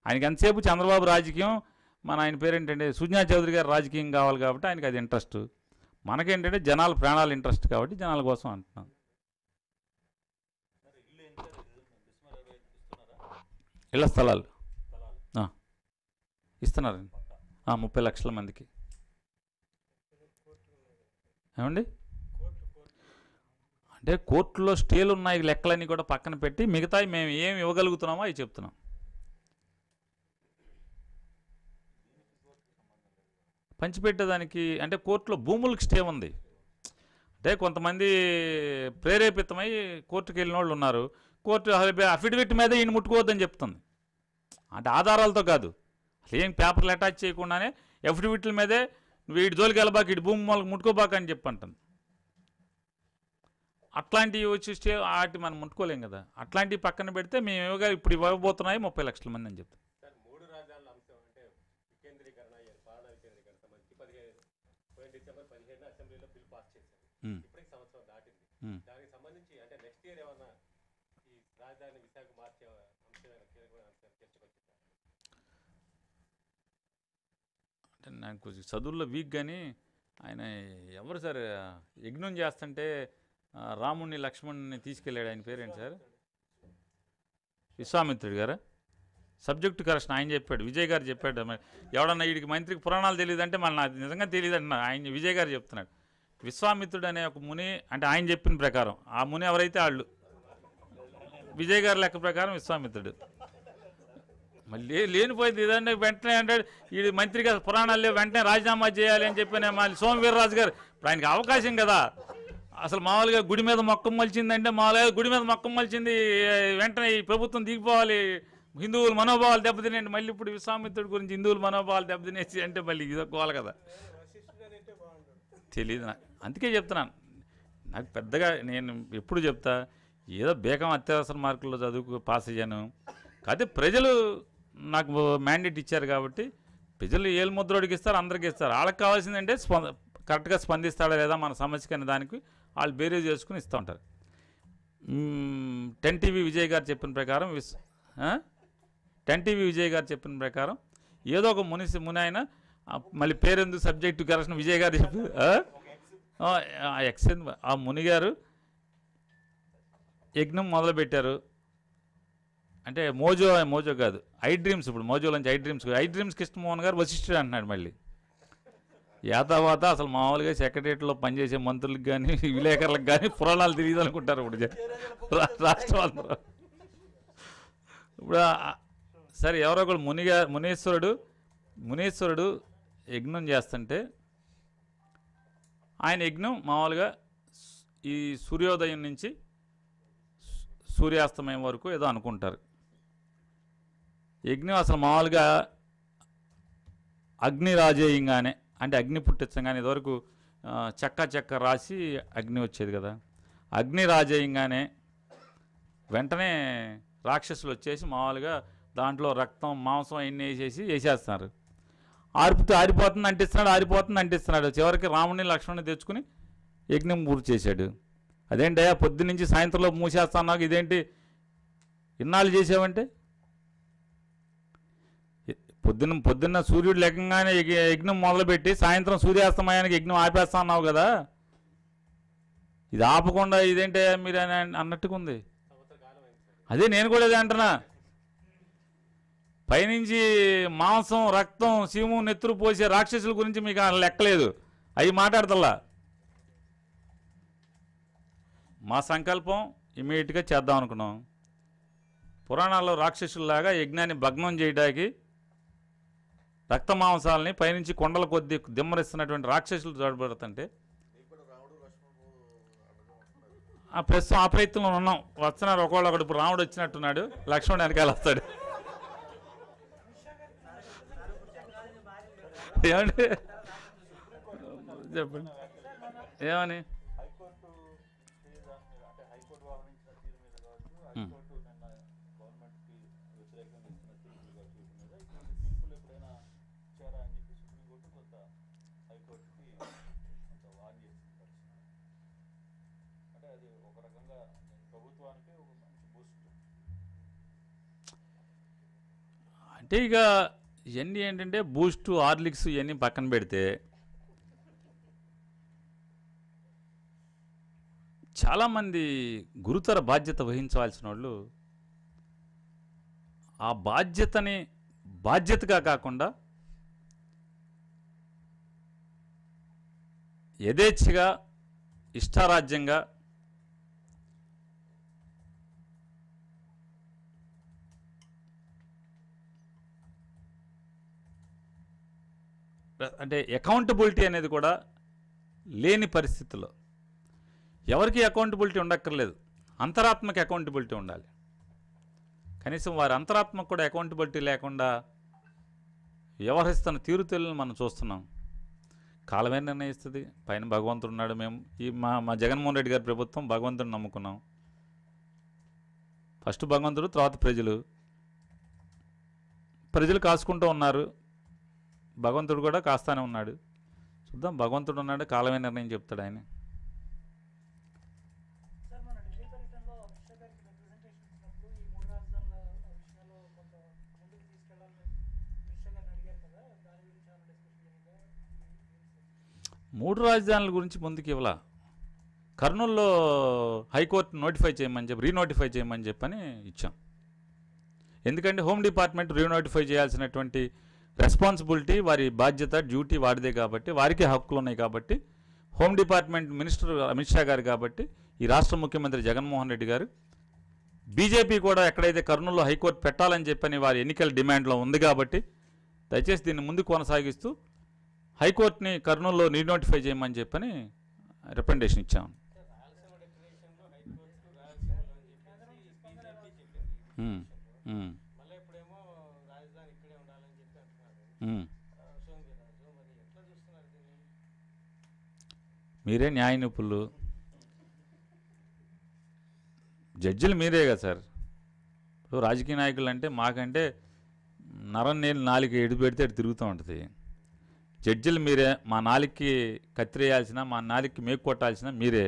ఆయనకి ఎంతసేపు చంద్రబాబు రాజకీయం, ఆయన పేరేంటంటే సుజనా చౌదరి గారు రాజకీయం కావాలి కాబట్టి ఆయనకి అది ఇంట్రెస్ట్. మనకేంటంటే జనాల ప్రాణాలు ఇంట్రెస్ట్ కాబట్టి జనాల కోసం అంటున్నాం. ఇళ్ల స్థలాలు ఇస్తున్నారండి 30 లక్షల మందికి. ఏమండి అంటే కోర్టులో స్టేలు ఉన్నాయి, లెక్కలన్నీ కూడా పక్కన పెట్టి మిగతాయి మేము ఏమి ఇవ్వగలుగుతున్నామో అవి చెప్తున్నాం. పంచిపెట్టేదానికి అంటే కోర్టులో భూములకు స్టే ఉంది. అంటే కొంతమంది ప్రేరేపితమై కోర్టుకు వెళ్ళిన వాళ్ళు ఉన్నారు. కోర్టు అఫిడవిట్ మీద ఈయన ముట్టుకోవద్దని చెప్తుంది. అంటే ఆధారాలతో కాదు, అసలు ఏం పేపర్లు అటాచ్ చేయకుండానే అఫిడవిట్ల మీదే వీడి జోలికి వెళ్ళబాక, ఇటు భూమి వాళ్ళకి ముట్టుకోబాక అని చెప్పంటుంది. అట్లాంటివి వచ్చి స్టే వాటి మనం ముట్టుకోలేం కదా. అట్లాంటివి పక్కన పెడితే మేము ఇవ్వగా ఇప్పుడు ఇవ్వబోతున్నాయి 30 లక్షల మంది అని చెప్తాం. అంటే నాకు కొంచెం చదువుల్లో వీక్, కానీ ఆయన ఎవరు సార్ యజ్ఞం చేస్తుంటే రాముడిని లక్ష్మణుని తీసుకెళ్ళాడు, ఆయన పేరేంటి సార్? విశ్వామిత్రుడు గారా? సబ్జెక్టు కరెక్షన్ ఆయన చెప్పాడు, విజయ్ గారు చెప్పాడు. ఎవడన్నా వీడికి మంత్రికి పురాణాలు తెలియదంటే మళ్ళీ నాకు నిజంగా తెలియదు అంటున్నా. ఆయన విజయ్ గారు చెప్తున్నాడు. విశ్వామిత్రుడు అనే ఒక ముని, అంటే ఆయన చెప్పిన ప్రకారం ఆ ముని ఎవరైతే వాళ్ళు విజయ్ గారి లెక్క ప్రకారం విశ్వామిత్రుడు. మళ్ళీ లేనిపోయింది ఇదంటే వెంటనే అంటాడు వీడి మంత్రిగా పురాణాలు లేవు, వెంటనే రాజీనామా చేయాలి అని చెప్పిన మళ్ళీ సోమవీర్రాజు గారు. ఇప్పుడు ఆయనకి అవకాశం కదా, అసలు మామూలుగా గుడి మీద మొక్కం మలిచిందంటే మామూలుగా గుడి మీద మొక్కం మలిచింది, వెంటనే ఈ ప్రభుత్వం దిగిపోవాలి, హిందువుల మనోభావాలు దెబ్బతినేయండి. మళ్ళీ ఇప్పుడు విశ్వామిత్రుడి గురించి హిందువుల మనోభావాలు దెబ్బతినేసి అంటే మళ్ళీ ఇదొకోవాలి కదా, తెలియదు నాకు. అందుకే చెప్తున్నాను, నాకు పెద్దగా నేను ఎప్పుడు చెప్తా, ఏదో బేగం అత్యవసర మార్కుల్లో చదువుకు పాస్ అయ్యాను. కాకపోతే ప్రజలు నాకు మ్యాండేట్ ఇచ్చారు కాబట్టి ప్రజలు ఏలు ముద్రోడికి ఇస్తారు, అందరికీ ఇస్తారు. వాళ్ళకి కావాల్సిందంటే కరెక్ట్గా స్పందిస్తాడా లేదా మన సమస్యకి అనే దానికి వాళ్ళు బేరేజ్ చేసుకుని ఇస్తూ ఉంటారు. టెన్ టీవీ విజయ్ గారు చెప్పిన ప్రకారం 10 టీవీ విజయ్ గారు చెప్పిన ప్రకారం ఏదో ఒక ముని ఆయన మళ్ళీ పేరెందుకు సబ్జెక్టు కరెక్షన్ విజయ్ గారు చెప్పి ఆ ముని గారు యజ్ఞం మొదలుపెట్టారు. అంటే మోజో కాదు, ఐ డ్రీమ్స్. ఇప్పుడు మోజోలోంచి ఐ డ్రీమ్స్ కృష్ణమోహన్ గారు వశిష్ఠుడు అంటున్నాడు. మళ్ళీ యాతావాత అసలు మామూలుగా సెక్రటరియట్లో పనిచేసే మంత్రులకు కానీ విలేకరులకు కానీ పురాణాలు తెలియదు అనుకుంటారు ఇప్పుడు రాష్ట్రం అందరూ. ఇప్పుడు సరే ఎవరో ఒకడు మునీశ్వరుడు యజ్ఞం చేస్తుంటే ఆయన యజ్ఞం మామూలుగా ఈ సూర్యోదయం నుంచి సూర్యాస్తమయం వరకు ఏదో అనుకుంటారు. యజ్ఞం అసలు మామూలుగా అగ్ని రాజేయంగానే, అంటే అగ్ని పుట్టించగానే ఇదివరకు చెక్క రాసి అగ్ని వచ్చేది కదా, అగ్ని రాజేయంగానే వెంటనే రాక్షసులు వచ్చేసి మామూలుగా దాంట్లో రక్తం మాంసం అన్నీ వేసేస్తున్నారు. ఆరిపోతుంది అంటిస్తున్నాడు. చివరికి రాముని లక్ష్మణ్ని తెచ్చుకుని యజ్ఞం పూర్తి చేశాడు. అదేంటయ్యా పొద్దున్నుంచి సాయంత్రంలో మూసేస్తున్నావు, ఇదేంటి ఇన్నాళ్ళు చేసావంటే, పొద్దున్న సూర్యుడు లెక్కగానే యజ్ఞం మొదలుపెట్టి సాయంత్రం సూర్యాస్తమయానికి యజ్ఞం ఆపేస్తా అన్నావు కదా, ఇది ఆపకుండా ఇదేంటయ్యా మీరు అన్నట్టుగా ఉంది. అదే నేను కూడా అదే అంటున్నా. పైనుంచి మాంసం రక్తం శివము నెత్తురు పోసే రాక్షసుల గురించి మీకు లెక్కలేదు, అవి మాట్లాడతల్లా. మా సంకల్పం ఇమీడియట్గా చేద్దాం అనుకున్నాం. పురాణాల్లో రాక్షసుల్లాగా యజ్ఞాన్ని భగ్నం చేయడానికి రక్త మాంసాలని పైనుంచి కొండల కొద్దీ దిమ్మరిస్తున్నటువంటి రాక్షసులు తోడ్పడుతుంటే ప్రస్తుతం ఆ ప్రయత్నంలో ఉన్నాం. వస్తున్నారు ఒకళ్ళు. ఇప్పుడు రాముడు వచ్చినట్టున్నాడు, లక్ష్మణుడు వెనకాల వస్తాడు. ఏమండి చెప్పండి ఏమని? అంటే ఇక ఇవన్నీ ఏంటంటే బూస్ట్ హార్లిక్స్ ఇవన్నీ పక్కన పెడితే చాలామంది గురుతర బాధ్యత వహించవలసిన వాళ్ళు ఆ బాధ్యతని బాధ్యతగా కాకుండా యథేచ్ఛగా ఇష్టారాజ్యంగా అంటే అకౌంటబిలిటీ అనేది కూడా లేని పరిస్థితుల్లో ఎవరికి అకౌంటబిలిటీ ఉండక్కర్లేదు, అంతరాత్మక అకౌంటబిలిటీ ఉండాలి. కనీసం వారి అంతరాత్మకు కూడా అకౌంటబిలిటీ లేకుండా వ్యవహరిస్తున్న తీరుతెల్లను మనం చూస్తున్నాం. కాలమే నిర్ణయిస్తుంది, పైన భగవంతుడు ఉన్నాడు. మేము మా జగన్మోహన్ రెడ్డి గారి ప్రభుత్వం భగవంతుడిని నమ్ముకున్నాం. ఫస్ట్ భగవంతుడు, తర్వాత ప్రజలు కాసుకుంటూ ఉన్నారు. భగవంతుడు కూడా కాస్తానే ఉన్నాడు. చూద్దాం, భగవంతుడు ఉన్నాడు, కాలమే నిర్ణయం చెప్తాడు ఆయన. మూడు రాజధానుల గురించి ముందుకు ఇవ్వాల. కర్నూలులో హైకోర్టు నోటిఫై చేయమని చెప్పి రీనోటిఫై చేయమని చెప్పని ఇచ్చాం. ఎందుకంటే హోమ్ డిపార్ట్మెంట్ రీనోటిఫై చేయాల్సినటువంటి రెస్పాన్సిబిలిటీ, వారి బాధ్యత, డ్యూటీ వాడిదే కాబట్టి, వారికి హక్కులు ఉన్నాయి కాబట్టి, home department minister Amit Shah గారు కాబట్టి, ఈ రాష్ట్ర ముఖ్యమంత్రి జగన్మోహన్ రెడ్డి గారు, బీజేపీ కూడా ఎక్కడైతే కర్నూలులో హైకోర్టు పెట్టాలని చెప్పని వారి ఎన్నికల డిమాండ్లో ఉంది కాబట్టి, దయచేసి దీన్ని ముందుకు కొనసాగిస్తూ హైకోర్టుని కర్నూలులో రీనోటిఫై చేయమని చెప్పని రికమెండేషన్ ఇచ్చాము. మీరే న్యాయ నిపుణులు, జడ్జిలు మీరే కదా సార్. ఇప్పుడు రాజకీయ నాయకులు అంటే మాకంటే నరం నేను నాలుగు ఎడు పెడితే ఎటు తిరుగుతూ ఉంటుంది. జడ్జిలు మీరే, మా నాలుగుకి కత్తిరేయాల్సిన, మా నాలుగుకి మేకు కొట్టాల్సిన మీరే.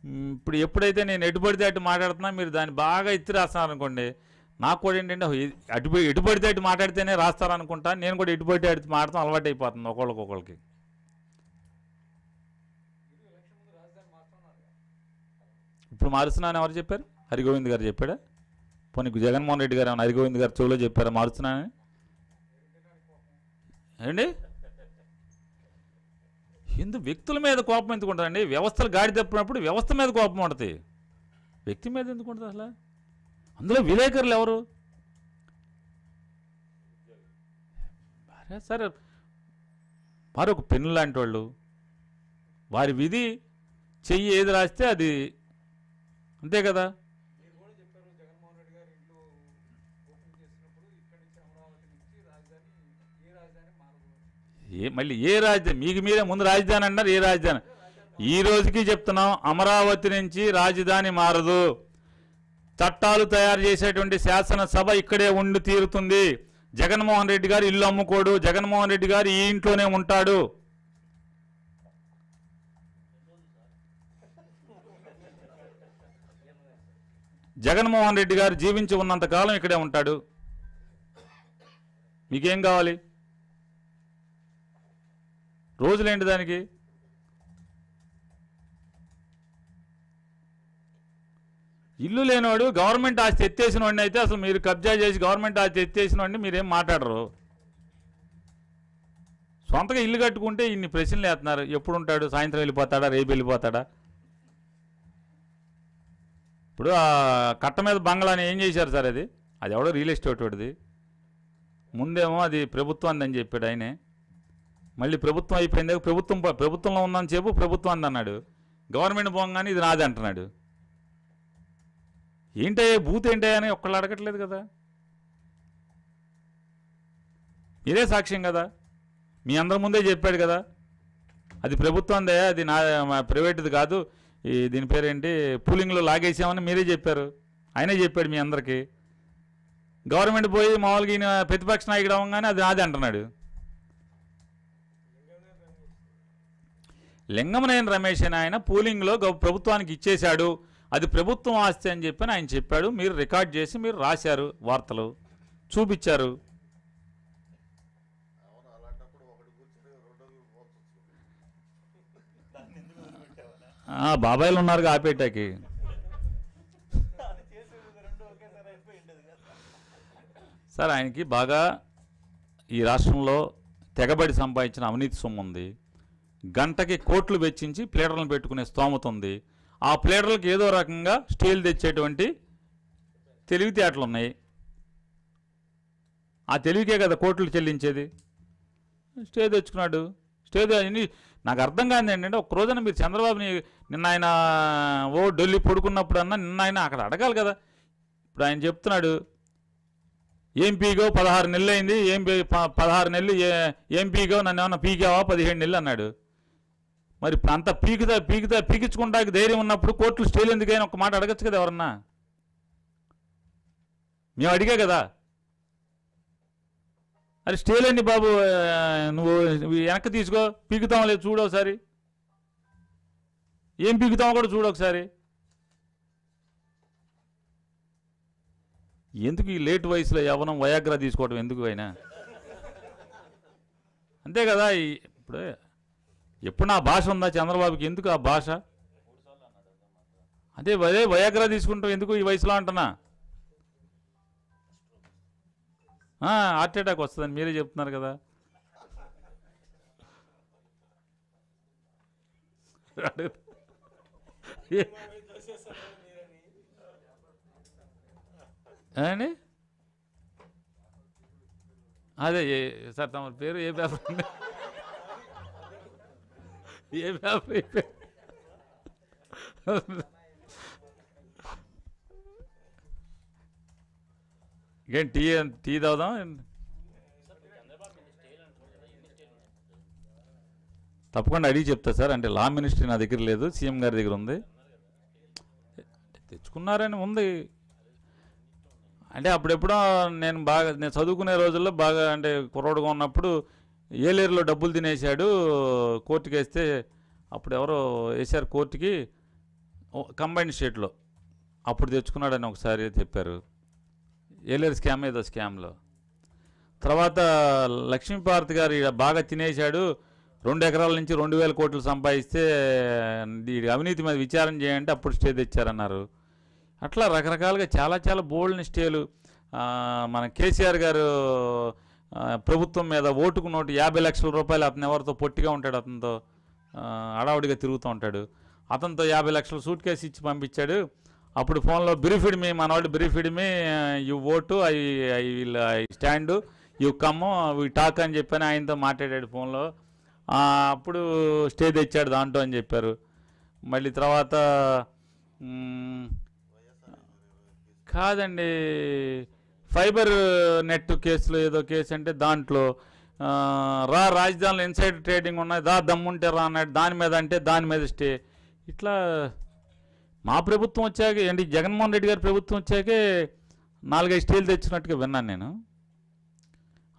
ఇప్పుడు ఎప్పుడైతే నేను ఎటు పడితే అటు మాట్లాడుతున్నా మీరు దాన్ని బాగా ఎత్తి రాస్తారనుకోండి, నాకు కూడా ఏంటంటే ఎటు పడితే అటు మాట్లాడితేనే రాస్తారనుకుంటా, నేను కూడా ఎటు పడితే అటు మాట్లాడతాం అలవాటు అయిపోతుంది ఒకళ్ళకి. ఇప్పుడు మారుస్తున్నానని ఎవరు చెప్పారు? హరిగోవింద్ గారు చెప్పాడా? పోనీ జగన్మోహన్ రెడ్డి గారు ఏమన్నా హరిగోవింద్ గారు చెవులో చెప్పారా మారుస్తున్నానని? ఏండి ఎందుకు వ్యక్తుల మీద కోపం ఎందుకు ఉంటుందండి? వ్యవస్థలు గాడి తప్పినప్పుడు వ్యవస్థ మీద కోపం ఉంటుంది, వ్యక్తి మీద ఎందుకు ఉంటుంది అసలు? అందులో విలేకరులు ఎవరు? సరే వారు ఒక పెన్ను లాంటి వాళ్ళు, వారి విధి చెయ్యి ఏది రాస్తే అది అంతే కదా. మళ్ళీ ఏ రాజధాని? మీకు మీరే ముందు రాజధాని అన్నారు, ఏ రాజధాని? ఈ రోజుకి చెప్తున్నాం, అమరావతి నుంచి రాజధాని మారదు. చట్టాలు తయారు చేసేటువంటి శాసనసభ ఇక్కడే ఉండి తీరుతుంది. జగన్మోహన్ రెడ్డి గారు ఇల్లు అమ్ముకోడు, జగన్మోహన్ రెడ్డి గారు ఈ ఇంట్లోనే ఉంటాడు. జగన్మోహన్ రెడ్డి గారు జీవించి ఉన్నంత కాలం ఇక్కడే ఉంటాడు. మీకేం కావాలి? రోజులేంటి దానికి? ఇల్లు లేనివాడు గవర్నమెంట్ ఆస్తి ఎత్తేసిన వాడిని అయితే అసలు మీరు కబ్జా చేసి గవర్నమెంట్ ఆస్తి ఎత్తేసిన వాడిని మీరేం మాట్లాడరు. సొంతగా ఇల్లు కట్టుకుంటే ఇన్ని ప్రశ్నలు వేస్తున్నారు. ఎప్పుడు ఉంటాడు? సాయంత్రం వెళ్ళిపోతాడా? రేపు వెళ్ళిపోతాడా? ఇప్పుడు ఆ కట్ట మీద బంగ్లాని ఏం చేశారు సార్? అది ఎవడో రియల్ ఎస్టేట్ వాడిది. ముందేమో అది ప్రభుత్వం అని చెప్పాడు ఆయనే, మళ్ళీ ప్రభుత్వం అయిపోయింది, ప్రభుత్వంలో ఉందని చెప్పు ప్రభుత్వం అంది అన్నాడు. గవర్నమెంట్ పోగానే ఇది నాది అంటున్నాడు. ఏంటయ్యా బూత్ ఏంటయ్యా అని ఒక్కళ్ళు అడగట్లేదు కదా. మీరే సాక్ష్యం కదా, మీ అందరి ముందే చెప్పాడు కదా అది ప్రభుత్వం దయా, అది నా ప్రైవేట్ది కాదు, దీని పేరేంటి పూలింగ్లో లాగేసామని మీరే చెప్పారు. ఆయనే చెప్పాడు మీ అందరికీ. గవర్నమెంట్ పోయి మామూలుగా ఈయన ప్రతిపక్ష నాయకుడు అవ్వగానే అది నాది అంటున్నాడు. లింగమనేని రమేష్ అని ఆయన పూలింగ్లో ప్రభుత్వానికి ఇచ్చేశాడు, అది ప్రభుత్వం ఆస్తి అని చెప్పి ఆయన చెప్పాడు. మీరు రికార్డ్ చేసి మీరు రాశారు, వార్తలు చూపించారు. బాబాయిలు ఉన్నారు ఆపేటాకి. సార్ ఆయనకి బాగా ఈ రాష్ట్రంలో తెగబడి సంపాదించిన అవినీతి సొమ్ము ఉంది. గంటకి కోట్లు వెచ్చించి ప్లేడర్లను పెట్టుకునే స్తోమత ఉంది. ఆ ప్లేడర్లకు ఏదో రకంగా స్టీల్ తెచ్చేటువంటి తెలివితేటలు ఉన్నాయి. ఆ తెలివికే కదా కోట్లు చెల్లించేది. స్టే తెచ్చుకున్నాడు. స్టే అన్ని నాకు అర్థం కాదు ఏంటంటే, ఒక్క రోజున మీరు చంద్రబాబుని నిన్న ఆయన ఢిల్లీ పడుకున్నప్పుడు అన్నా నిన్న ఆయన అక్కడ అడగాలి కదా. ఇప్పుడు ఆయన చెప్తున్నాడు ఎంపీగో 16 నెలలు అయింది, 16 నెలలు ఎంపీగో నన్ను ఏమన్నా పీకావా 17 నెలలు అన్నాడు. మరి అంత పీకించుకుంటానికి ధైర్యం ఉన్నప్పుడు కోర్టులు స్టేలు ఎందుకైనా ఒక మాట అడగచ్చు కదా ఎవరన్నా. మేము అడిగా కదా, అరే స్టేలేండి బాబు, నువ్వు వెనక్కి తీసుకో, పీకుతాం లేదు చూడు ఒకసారి, ఏం పీకుతామో కూడా చూడు ఒకసారి. ఎందుకు ఈ లేట్ వయసులో యవ్వనం వయాగ్రా తీసుకోవడం ఎందుకు అయినా? అంతే కదా. ఇప్పుడు ఎప్పుడు నా భాష ఉందా చంద్రబాబుకి? ఎందుకు ఆ భాష? అదే వయాగ్రా తీసుకుంటాం ఎందుకు ఈ వయసులో అంటున్నా? హార్ట్ అటాక్ వస్తుందని మీరే చెప్తున్నారు కదా. అండి అదే సార్ తమ పేరు ఏ పేపర్? ఏ పేపర్? ఇంకేం టీ తాగుదాం? తప్పకుండా అడిగి చెప్తా సార్. అంటే లా మినిస్ట్రీ నా దగ్గర లేదు, సీఎం గారి దగ్గర ఉంది. తెచ్చుకున్నారని ఉంది. అంటే అప్పుడెప్పుడో నేను చదువుకునే రోజుల్లో బాగా అంటే కుర్రోడుగా ఉన్నప్పుడు ఏలేరులో డబ్బులు తినేశాడు, కోర్టుకి వేస్తే అప్పుడు ఎవరో వేశారు కోర్టుకి, కంబైన్డ్ స్టేట్లో అప్పుడు తెచ్చుకున్నాడని ఒకసారి చెప్పారు. ఏలేరు స్కామ్ ఏదో స్కామ్లో. తర్వాత లక్ష్మీపార్వతి గారు ఈడ బాగా తినేశాడు, 2 ఎకరాల నుంచి 2000 కోట్లు సంపాదిస్తే అవినీతి మీద విచారణ చేయంటే అప్పుడు స్టే తెచ్చారన్నారు. అట్లా రకరకాలుగా చాలా చాలా బోల్డ్ని స్టేలు. మన కేసీఆర్ గారు ప్రభుత్వం మీద ఓటుకు నోటు 50 లక్షల రూపాయలు, అతను ఎవరితో పొట్టిగా ఉంటాడు, అతనితో హడావుడిగా తిరుగుతూ ఉంటాడు, అతనితో 50 లక్షల సూట్ కేసు ఇచ్చి పంపించాడు. అప్పుడు ఫోన్లో బ్రీఫిడ్ మీ మనవాళ్ళు briefed me you vote I will I stand you come we talk అని చెప్పని ఆయనతో మాట్లాడాడు ఫోన్లో. అప్పుడు స్టే తెచ్చాడు దాంట్లో అని చెప్పారు. మళ్ళీ తర్వాత కాదండి, ఫైబర్ నెట్ కేసులో ఏదో కేసు అంటే దాంట్లో రాజధానిలో ఇన్సైడ్ ట్రేడింగ్ ఉన్నాయి, దమ్ముంటే రా అన్నాడు, దాని మీద అంటే దాని మీద స్టే. ఇట్లా మా ప్రభుత్వం వచ్చాకే అంటే జగన్మోహన్ రెడ్డి గారి ప్రభుత్వం వచ్చాకే 4-5 స్టేలు తెచ్చినట్టుగా విన్నాను నేను.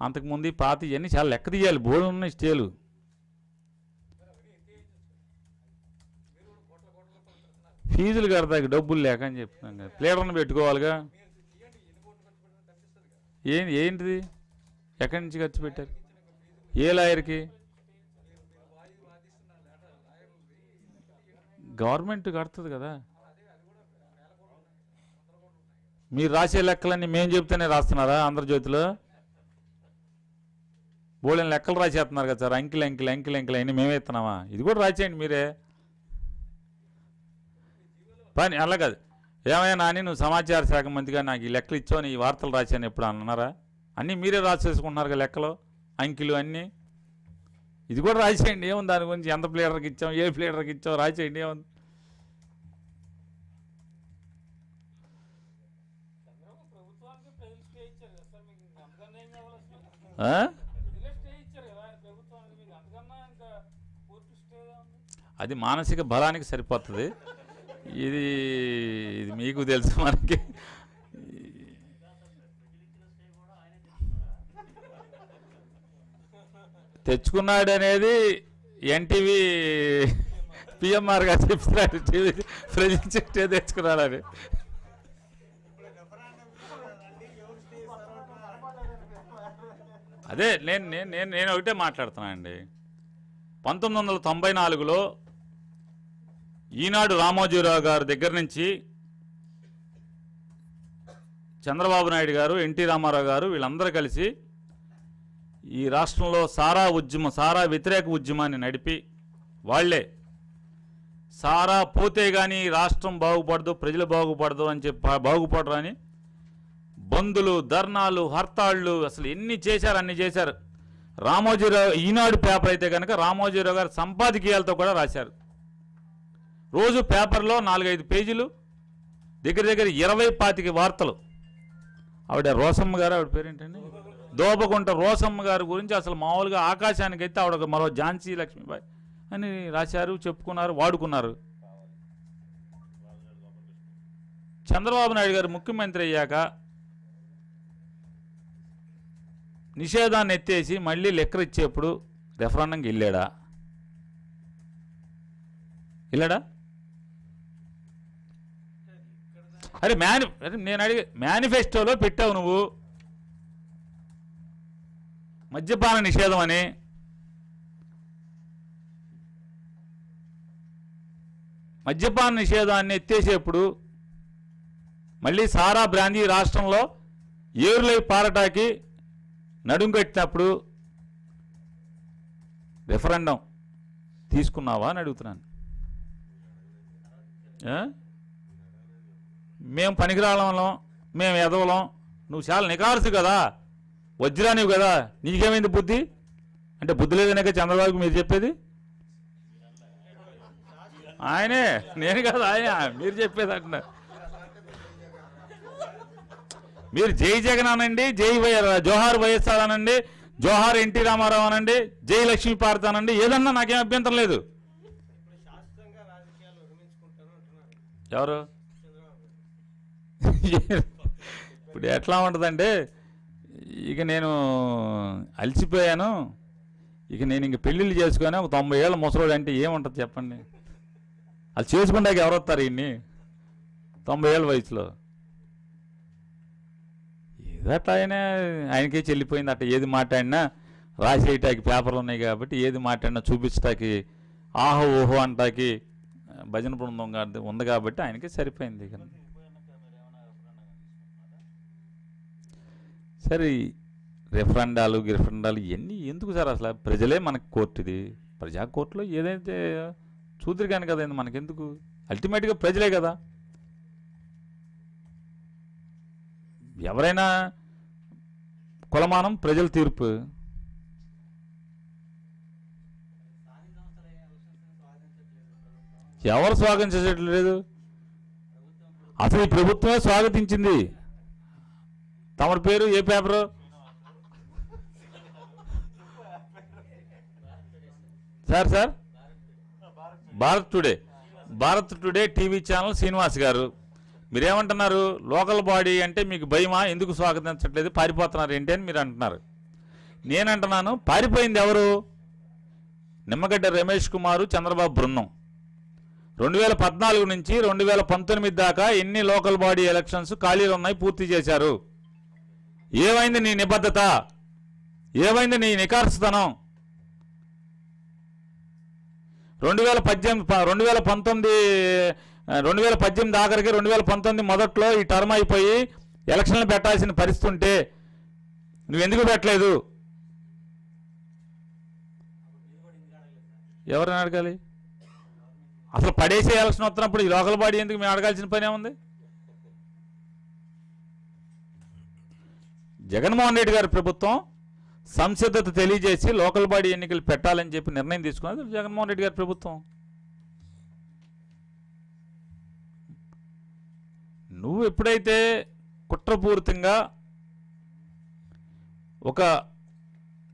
అంతకుముందు పాత ఇవన్నీ చాలా లెక్క తీయాలి, బోర్డు ఉన్నాయి స్టేలు. ఫీజులు కడతాకి డబ్బులు లేక అని చెప్తున్నాం కదా, ప్లేడర్ని పెట్టుకోవాలిగా. ఏంటిది ఎక్కడి నుంచి ఖర్చు పెట్టారు? ఏ లాయర్కి? గవర్నమెంట్ కడుతుంది కదా. మీరు రాసే లెక్కలన్నీ మేము చెప్తేనే రాస్తున్నారా ఆంధ్రజ్యోతిలో? బోళ్ళని లెక్కలు రాసేస్తున్నారు కదా సార్, అంకిల్ అన్నీ మేమే ఇస్తున్నామా? ఇది కూడా రాసేయండి మీరే పని. అలా కాదు, ఏమైనా నాని నువ్వు సమాచార శాఖ మంత్రిగా నాకు ఈ లెక్కలు ఇచ్చావు, ఈ వార్తలు రాశాను ఎప్పుడు అన్నారా? అన్నీ మీరే రాసేసుకుంటున్నారు కదా లెక్కలు, అంకిలు అన్నీ. ఇది కూడా రాసేయండి, ఏముంది దాని గురించి, ఎంత ప్లేడర్కి ఇచ్చాం, ఏ ప్లేడర్కి ఇచ్చాం రాసేయండి, ఏముంది. అది మానసిక బలానికి సరిపోతుంది. ఇది మీకు తెలుసు, మనకి తెచ్చుకున్నాడు అనేది ఎన్టీవీ పిఎంఆర్ గారు చెప్తున్నాడు, టీవీ ప్రజెంట్ తెచ్చుకున్నాడని. అదే నేను ఒకటే మాట్లాడుతున్నానండి. 1994లో ఈనాడు రామోజీరావు గారి దగ్గర నుంచి చంద్రబాబు నాయుడు గారు, ఎన్టీ రామారావు గారు వీళ్ళందరూ కలిసి ఈ రాష్ట్రంలో సారా వ్యతిరేక ఉద్యమాన్ని నడిపి, వాళ్లే సారా పోతే కానీ రాష్ట్రం బాగుపడదు, ప్రజలు బాగుపడదు అని చెప్పి బాగుపడరు అని బందులు, ధర్నాలు, హర్తాళ్ళు అసలు ఎన్ని చేశారు, అన్ని చేశారు. రామోజీరావు ఈనాడు పేపర్ అయితే కనుక రామోజీరావు గారు సంపాదకీయాలతో కూడా రాశారు. రోజు పేపర్లో 4-5 పేజీలు, దగ్గర 20-25 వార్తలు. ఆవిడ రోసమ్మ గారు, ఆవిడ పేరేంటండి, దోబగుంట రోసమ్మ గారి గురించి అసలు మామూలుగా ఆకాశానికి అయితే ఆవిడ మరో ఝాన్సీ లక్ష్మీబాయి అని రాశారు, చెప్పుకున్నారు, వాడుకున్నారు. చంద్రబాబు నాయుడు గారు ముఖ్యమంత్రి అయ్యాక నిషేధాన్ని ఎత్తేసి మళ్ళీ లెక్కలు ఇచ్చేప్పుడు రెఫరెండంకి వెళ్ళాడా? అరే నేను అడిగే, మేనిఫెస్టోలో పెట్టావు నువ్వు మద్యపాన నిషేధం అని. మద్యపాన నిషేధాన్ని ఎత్తేసేప్పుడు మళ్ళీ సారా బ్రాందీ రాష్ట్రంలో ఏరులై పారటాకి నడుం కట్టినప్పుడు రెఫరెండం తీసుకున్నావా అని అడుగుతున్నాను. మేము పనికిరాళ్ళం, మేము ఎదవలం, నువ్వు చాలా నికార్సు కదా, వజ్రానివి కదా, నీకేమైంది బుద్ధి అంటే? బుద్ధి లేదనే చంద్రబాబుకి మీరు చెప్పేది? ఆయనే, నేను కాదు ఆయన, మీరు చెప్పేది అంటున్నారు. మీరు జై జగన్ అనండి, జోహార్ వైఎస్ఆర్ అనండి, జోహార్ ఎన్టీ రామారావు అనండి, జై లక్ష్మీపార్వతి అనండి, ఏదన్నా నాకేం అభ్యంతరం లేదు. ఎవరు ఇప్పుడు ఎట్లా ఉంటుందంటే, ఇక నేను అలసిపోయాను, ఇక నేను ఇంక పెళ్ళిళ్ళు చేసుకొని ఒక 90 ఏళ్ళ ముసలోడు అంటే ఏముంటుంది చెప్పండి? అది చేసుకుంటాక ఎవరు వస్తారు ఇన్ని 90 ఏళ్ళ వయసులో? ఏదో అట్లా ఆయనకే చెల్లిపోయింది. అట్లా ఏది మాట్లాడినా రాసేయటానికి పేపర్లు ఉన్నాయి కాబట్టి ఏది మాట్లాడినా చూపించటానికి ఆహో ఓహో అంటాకి భజన బృందం ఉంది కాబట్టి ఆయనకే సరిపోయింది. సరే, రెఫరెండాలు ఇవన్నీ ఎందుకు సార్? అసలు ప్రజలే మనకు కోర్టు, ఇది ప్రజా కోర్టులో ఏదైతే చూద్దరు కానీ కదా, మనకెందుకు? అల్టిమేట్గా ప్రజలే కదా. ఎవరైనా కులమానం ప్రజల తీర్పు. ఎవరు స్వాగతించట్లేదు? అసలు ఈ ప్రభుత్వమే స్వాగతించింది. తమరి పేరు ఏ paper? Sir Bharat today TV channel Srinivas garu, మీరేమంటున్నారు? లోకల్ బాడీ అంటే మీకు భయమా? ఎందుకు స్వాగతించట్లేదు? పారిపోతున్నారు ఏంటి అని మీరు అంటున్నారు. నేనంటున్నాను, పారిపోయింది ఎవరు? నిమ్మగడ్డ రమేష్ కుమారు, చంద్రబాబు బృందం. 2014 నుంచి 2019 దాకా ఎన్ని లోకల్ బాడీ ఎలక్షన్స్ ఖాళీలు ఉన్నాయి, పూర్తి చేశారు. ఏమైంది నీ నిబద్ధత? ఏమైంది నీ నికార్సుతనం? 2018 ఆఖరికి 2019 మొదట్లో ఈ టర్మ్ అయిపోయి ఎలక్షన్లు పెట్టాల్సిన పరిస్థితి ఉంటే నువ్వెందుకు పెట్టలేదు? ఎవరిని అడగాలి? అసలు పడేసే ఎలక్షన్ వస్తున్నప్పుడు ఈ లోకల్ బాడీ ఎందుకు మేము అడగాల్సిన పని ఏముంది? జగన్మోహన్ రెడ్డి గారి ప్రభుత్వం సంసిద్ధత తెలియజేసి లోకల్ బాడీ ఎన్నికలు పెట్టాలని చెప్పి నిర్ణయం తీసుకున్నది జగన్మోహన్ రెడ్డి గారి ప్రభుత్వం. నువ్వు ఎప్పుడైతే కుట్రపూరితంగా ఒక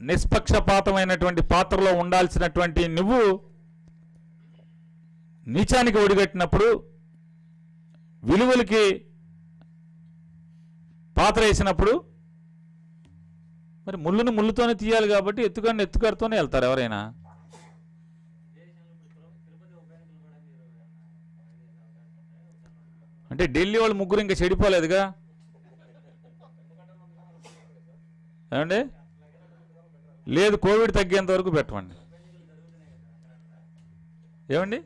నిష్పక్షపాతమైనటువంటి పాత్రలో ఉండాల్సినటువంటి నువ్వు నీచానికి ఒడిగట్టినప్పుడు, విలువలకి పాత్ర వేసినప్పుడు మరి ముళ్ళుని ముళ్ళుతోనే తీయాలి కాబట్టి ఎత్తుకడితోనే వెళ్తారు ఎవరైనా. అంటే ఢిల్లీ వాళ్ళు ముగ్గురు ఇంకా చెడిపోలేదుగా ఏమండి? లేదు, కోవిడ్ తగ్గేంత వరకు పెట్టమండి. ఏమండి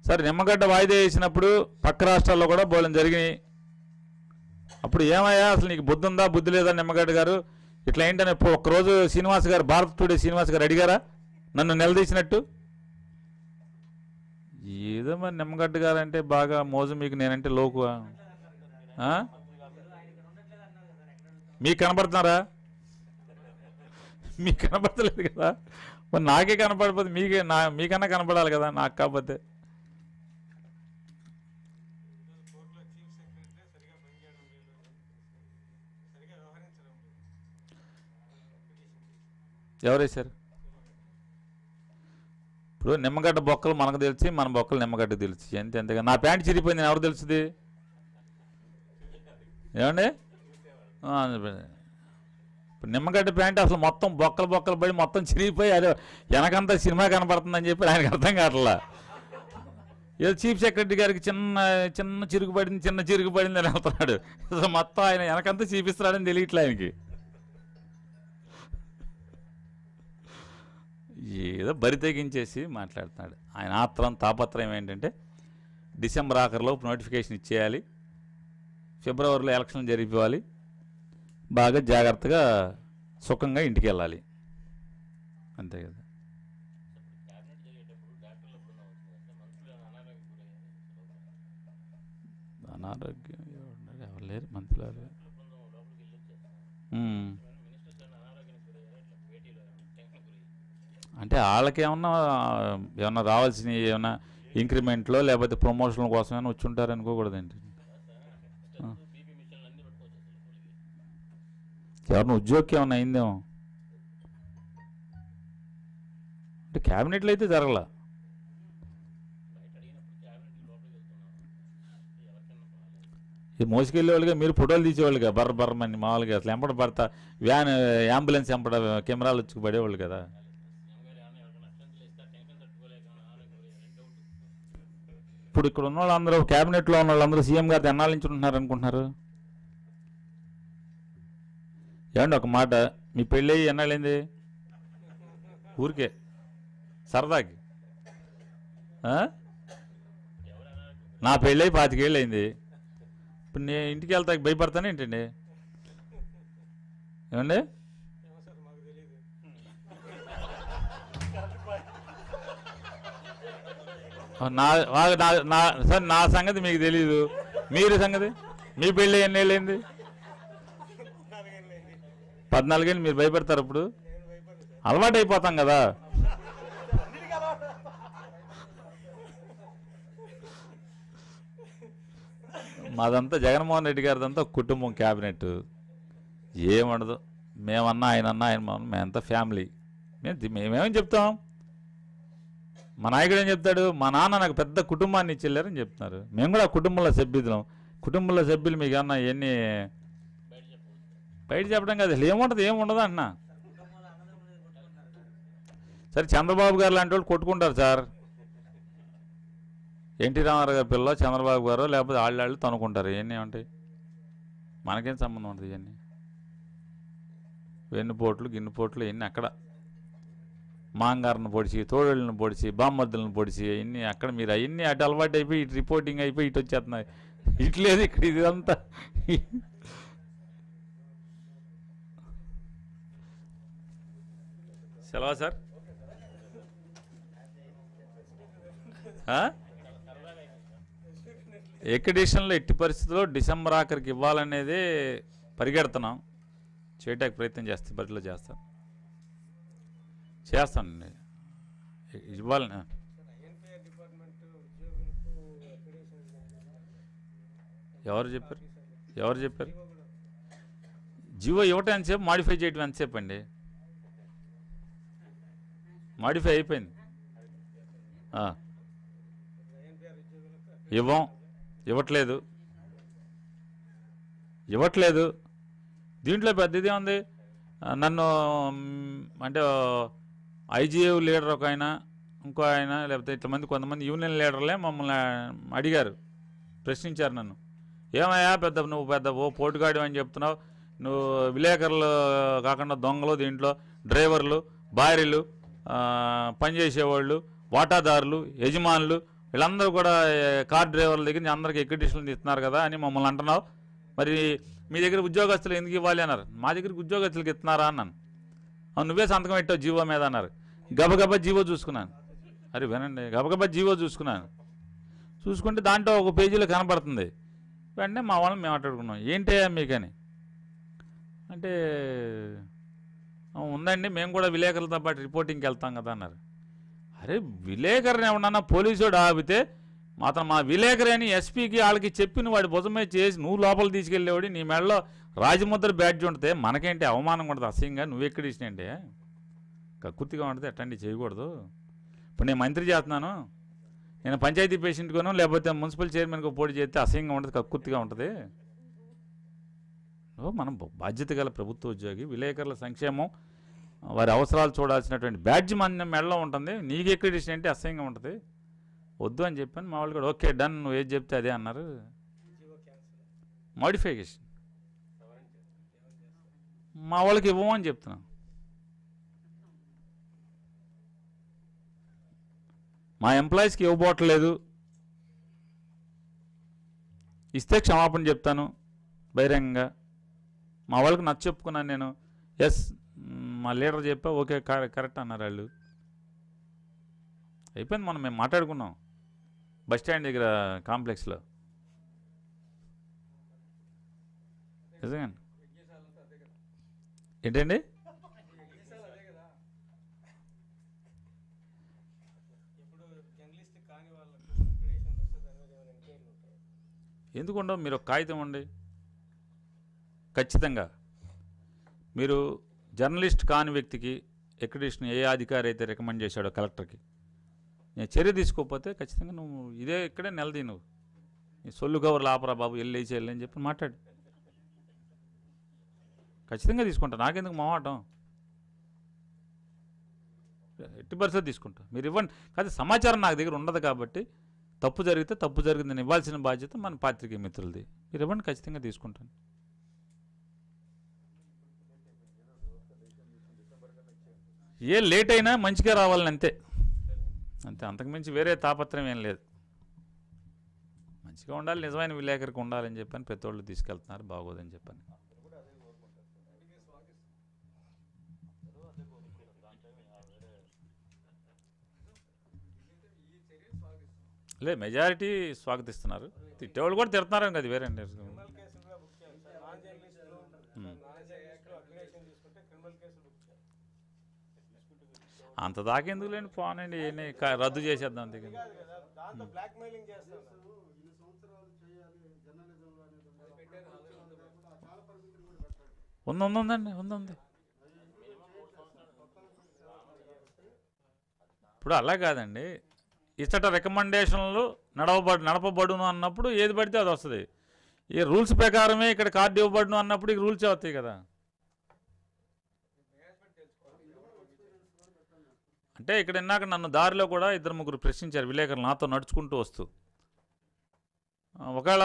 సార్, నిమ్మగడ్డ వాయిదా వేసినప్పుడు పక్క రాష్ట్రాల్లో కూడా బోలం జరిగినాయి. అప్పుడు ఏమయ్యా అసలు నీకు బుద్ధి ఉందా బుద్ధి లేదా నిమ్మగడ్డ గారు ఇట్లా ఏంటని ఒక్కరోజు శ్రీనివాస్ గారు, భారత్ టుడే శ్రీనివాస్ గారు అడిగారా నన్ను నిలదీసినట్టు? ఏదో మరి నిమ్మగడ్డ గారు అంటే బాగా మోజు, మీకు నేనంటే లోకువా? మీకు కనపడుతున్నారా? మీకు కనపడతలేదు కదా, మరి నాకే కనపడిపోతే మీకన్నా కనపడాలి కదా, నాకు కాకపోతే. ఎవరేశారు? ఇప్పుడు నిమ్మగడ్డ బొక్కలు మనకు తెలిసి, మన బొక్కలు నిమ్మగడ్డకు తెలిసి, అంతేగా. నా ప్యాంట్ చిరిగిపోయింది ఎవరు తెలుస్తుంది? ఏమండి? ఇప్పుడు నిమ్మగడ్డ ప్యాంట్ అసలు మొత్తం బొక్కలు పడి మొత్తం చిరిగిపోయి అదే వెనకంతా సినిమా కనపడుతుందని చెప్పి ఆయనకు అర్థం కావట్లా. ఏదో చీఫ్ సెక్రటరీ గారికి చిన్న చిరుగు పడింది అని వెళ్తున్నాడు. అసలు మొత్తం ఆయన వెనకంతా చూపిస్తున్నాడని తెలియట్లే ఆయనకి. ఏదో బరి తెగించేసి మాట్లాడుతున్నాడు. ఆయన ఆత్రం తాపత్రయం ఏంటంటే డిసెంబర్ ఆఖరిలోపు నోటిఫికేషన్ ఇచ్చేయాలి, ఫిబ్రవరిలో ఎలక్షన్ జరిపివ్వాలి, బాగా జాగ్రత్తగా సుఖంగా ఇంటికి వెళ్ళాలి, అంతే కదా. అనారోగ్యం ఎవరు లేరు మంత్రులు. అంటే వాళ్ళకి ఏమన్నా రావాల్సినవి ఏమన్నా ఇంక్రిమెంట్లో లేకపోతే ప్రమోషన్ల కోసమైనా వచ్చి ఉంటారు అనుకోకూడదండి. ఎవరిని ఉద్యోగం ఏమన్నా అయిందేమో అంటే క్యాబినెట్లో అయితే జరగల. ఇది మోసుకెళ్ళే వాళ్ళుగా మీరు ఫోటోలు తీసేవాళ్ళుగా బర్రమని మామూలుగా అసలు ఎంపడ పడతా అంబులెన్స్ ఎంపడ కెమెరాలు వచ్చి పడేవాళ్ళు కదా. ఇప్పుడు ఇక్కడ ఉన్న వాళ్ళందరూ క్యాబినెట్లో ఉన్న వాళ్ళందరూ సీఎం గారు ఎన్నాళ్ళ నుంచి ఉంటున్నారు అనుకుంటున్నారు? ఏమండి ఒక మాట, మీ పెళ్ళి ఎన్నాళ్ళైంది? ఊరికే సరదాకి. నా పెళ్ళి 25 ఏళ్ళు అయింది. ఇప్పుడు నేను ఇంటికి వెళ్తాకి భయపడతాను ఏంటండి? ఏమండి? సార్ నా సంగతి మీకు తెలీదు. మీరు సంగతి, మీ పెళ్ళి ఎన్ని ఏళ్ళైంది? 14 ఏళ్ళు. మీరు భయపడతారు ఇప్పుడు? అలవాటు అయిపోతాం కదా. మాదంతా జగన్మోహన్ రెడ్డి గారిదంతా కుటుంబం, క్యాబినెట్ ఏముండదు. మేమన్నా ఆయనన్నా ఆయన మేమంతా ఫ్యామిలీ. మేమేమని చెప్తాం? మా నాయకుడు ఏం చెప్తాడు? మా నాన్న నాకు పెద్ద కుటుంబాన్ని ఇచ్చెళ్ళారని చెప్తున్నారు. మేము కూడా కుటుంబంలో సభ్యులం. కుటుంబంలో సభ్యులు మీకు అన్నా ఎన్ని బయట చెప్పడం కాదు, అసలు ఏముంటుంది? ఏముండదు అన్నా. సరే చంద్రబాబు గారు లాంటి వాళ్ళు కొట్టుకుంటారు సార్. ఎన్టీ రామారావు గారి పిల్ల చంద్రబాబు గారు, లేకపోతే వాళ్ళు తనుకుంటారు. ఇవన్నీ ఏమంటాయి? మనకేం సంబంధం ఉంటుంది? ఇవన్నీ వెన్నుపోట్లు గిన్నుపోట్లు ఇవన్నీ అక్కడ మాంగారును పొడిచి, తోడళ్ళను పొడిచి, బామ్మద్దులను పొడిచి ఇవన్నీ అక్కడ. మీరు అవన్నీ అటు అలవాటు అయిపోయి ఇటు రిపోర్టింగ్ అయిపోయి ఇటు వచ్చేస్తున్నాయి. ఇట్లేదు ఇక్కడ ఇదంతా. సెలవా సార్? ఎక్స్‌డిషన్లో ఎట్టి పరిస్థితుల్లో డిసెంబర్ ఆఖరికి ఇవ్వాలనేది పరిగెడుతున్నాం. చేయటానికి ప్రయత్నం చేస్తే బరిలో చేస్తానండి. ఇవ్వాలని ఎవరు చెప్పారు? జియో ఇవ్వటం ఎంతసేపు, మాడిఫై చేయటం ఎంతసేపు అండి? మాడిఫై అయిపోయింది. ఇవ్వట్లేదు. దీంట్లో పెద్దది ఉంది. నన్ను అంటే ఐజీఏ లీడర్ ఒక ఆయన, ఇంకో ఆయన, లేకపోతే ఇట్లా కొంతమంది యూనియన్ లీడర్లే మమ్మల్ని అడిగారు, ప్రశ్నించారు నన్ను. ఏమయ్యా నువ్వు పెద్ద పోటుగాడు అని చెప్తున్నావు, నువ్వు విలేకరులు కాకుండా దొంగలు, దీంట్లో డ్రైవర్లు, భార్యలు, పనిచేసేవాళ్ళు, వాటాదారులు, యజమానులు వీళ్ళందరూ కూడా కార్ డ్రైవర్ల దగ్గర నుంచి అందరికీ ఎక్విడిషన్లు ఇస్తున్నారు కదా అని మమ్మల్ని అంటున్నావు. మరి మీ దగ్గర ఉద్యోగస్తులు ఎందుకు ఇవ్వాలి అన్నారు. మా దగ్గరికి ఉద్యోగస్తులకు ఇస్తున్నారా అన్నాను. నువ్వే సంతకం పెట్టావు జీవో మీద అన్నారు. గబగబా జీవో చూసుకున్నాను. అరే వినండి, గబగబా జీవో చూసుకుంటే దాంట్లో ఒక పేజీలో కనపడుతుంది. వెంటనే మా వాళ్ళని మేము మాట్లాడుకున్నాం, ఏంటయ్యా మీకని అంటే, ఉందండి మేము కూడా విలేకరులతో పాటు రిపోర్టింగ్కి వెళ్తాం కదా అన్నారు. అరే విలేకరుని ఏమన్నా పోలీసుడు ఆపితే మాత్రం మా విలేకరి అని ఎస్పీకి వాళ్ళకి చెప్పి నువ్వు వాడి భుజమే చేసి నువ్వు లోపల తీసుకెళ్ళేవాడి, నీ మెడలో రాజముద్ర బ్యాడ్జ్ ఉంటుంది, మనకేంటి అవమానం ఉంటుంది, అసహ్యంగా నువ్వెక్కడ ఇచ్చినంటే కక్కుర్తిగా ఉంటుంది, అట్టండి చేయకూడదు. ఇప్పుడు నేను మంత్రి చేస్తున్నాను, నేను పంచాయతీ పేషెంట్గాను లేకపోతే మున్సిపల్ చైర్మన్గా పోటీ చేస్తే అసహ్యంగా ఉంటుంది, కక్కుర్తిగా ఉంటుంది. మనం బాధ్యత గల ప్రభుత్వ ఉద్యోగి, విలేకరుల సంక్షేమం, వారి అవసరాలు చూడాల్సినటువంటి బ్యాడ్జ్ మన మెడలో ఉంటుంది, నీకు ఎక్రిడిషన్ అంటే అసహ్యంగా ఉంటుంది, వద్దు అని చెప్పాను. మా వాళ్ళు కూడా ఓకే డన్, నువ్వు ఏది చెప్తే అదే అన్నారు. మోడిఫికేషన్ మా వాళ్ళకి ఇవ్వమని చెప్తున్నాను. మా ఎంప్లాయీస్కి ఇవ్వబోట్లేదు, ఇస్తే క్షమాపణ చెప్తాను బహిరంగంగా. మా వాళ్ళకి నచ్చ చెప్పుకున్నాను నేను. ఎస్ మా లీడర్ చెప్పా, ఓకే కరెక్ట్ అన్నారు వాళ్ళు. అయిపోయింది. మేము మాట్లాడుకున్నాం బస్ స్టాండ్ దగ్గర కాంప్లెక్స్లో. నిజంగా ఏంటండి? ఎందుకుండవు? మీరు ఒక కాగితం ఉండి ఖచ్చితంగా మీరు జర్నలిస్ట్ కాని వ్యక్తికి ఎక్రిడిషన్ ఏ అధికారి అయితే రికమెండ్ చేశాడో కలెక్టర్కి, నేను చర్య తీసుకోకపోతే ఖచ్చితంగా నువ్వు ఇక్కడే నెలది, నువ్వు నీ సొల్లు కవర్లు ఆపరా బాబు, వెళ్ళేసి అని చెప్పి మాట్లాడు. ఖచ్చితంగా తీసుకుంటా, నాకెందుకు మావాటం, ఎట్టి పరిస్థితి తీసుకుంటా. మీరు ఇవ్వండి. కాదు సమాచారం నాకు దగ్గర ఉండదు కాబట్టి తప్పు జరిగితే తప్పు జరిగిందని ఇవ్వాల్సిన బాధ్యత మన పాత్రికేయ మిత్రులది. మీరు ఇవ్వండి, ఖచ్చితంగా తీసుకుంటాను. ఏ లేట్ అయినా మంచిగా రావాలని అంతే, అంతకుమించి వేరే తాపత్రయం ఏం లేదు. మంచిగా ఉండాలి, నిజమైన విలేకరికి ఉండాలని చెప్పని ప్రతి వాళ్ళు తీసుకెళ్తున్నారు, బాగోదని చెప్పని. లే, మెజారిటీ స్వాగతిస్తున్నారు, తిట్టేవాళ్ళు కూడా తిడుతున్నారు కదా, వేరే అంత దాకా ఎందుకు లేండి, పోనండి, రద్దు చేసేద్దాం అంతే. ఉందండి, ఉంది. ఇప్పుడు అలా కాదండి, ఇచ్చట రికమెండేషన్లు నడపబడును అన్నప్పుడు ఏది పడితే అది వస్తుంది. ఈ రూల్స్ ప్రకారమే ఇక్కడ కార్డు ఇవ్వబడును అన్నప్పుడు ఈ రూల్స్ అవుతాయి కదా. అంటే ఇక్కడ ఇన్నాక నన్ను దారిలో కూడా 2-3 ప్రశ్నించారు విలేకరులు నాతో నడుచుకుంటూ వస్తూ. ఒకవేళ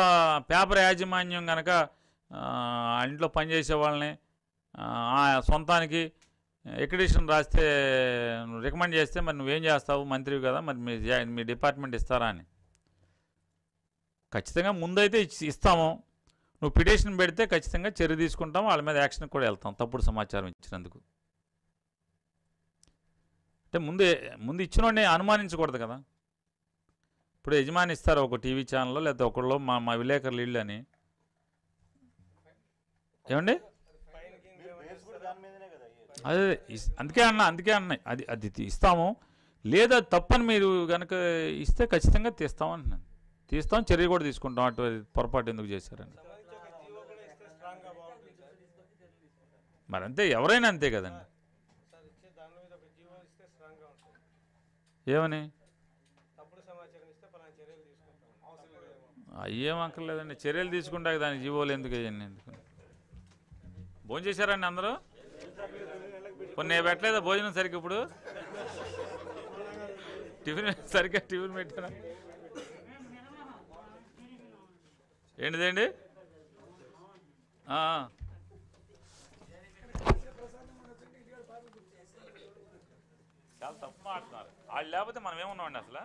పేపర్ యాజమాన్యం కనుక ఇంట్లో పనిచేసే వాళ్ళని సొంతానికి ఎక్రిడిషన్ రాస్తే రికమెండ్ చేస్తే మరి నువ్వేం చేస్తావు, మంత్రివి కదా, మరి మీ డిపార్ట్మెంట్ ఇస్తారా అని. ఖచ్చితంగా ముందైతే ఇస్తాము, నువ్వు పిటిషన్ పెడితే ఖచ్చితంగా చర్య తీసుకుంటాం, వాళ్ళ మీద యాక్షన్కి కూడా వెళ్తాం తప్పుడు సమాచారం ఇచ్చినందుకు. అంటే ముందు ఇచ్చినోడిని అనుమానించకూడదు కదా. ఇప్పుడు యజమాని ఇస్తారు ఒక టీవీ ఛానల్లో, లేకపోతే ఒకళ్ళు మా విలేకరులు ఇళ్ళు అని. ఏమండి, అదే అందుకే అన్న అది ఇస్తాము, లేదా తప్పని మీరు కనుక ఇస్తే ఖచ్చితంగా తీస్తాం, చర్య కూడా తీసుకుంటాం, అటు పొరపాటు ఎందుకు చేశారని. మరి అంతే, ఎవరైనా అంతే కదండి. ఏమని అయ్యేం అక్కర్లేదండి, చర్యలు తీసుకుంటాక దానికి జీవోలు ఎందుకు అయ్యండి, ఎందుకు. భోజనం చేశారండి అందరూ? కొన్ని పెట్టలేదా భోజనం సరిగ్గా? ఇప్పుడు టిఫిన్ పెట్టారా? ఏంటిదండి? చాలా తప్పు మాట్లాడుతున్నారు వాళ్ళు, లేకపోతే మనం ఏమున్నామండి అసలు.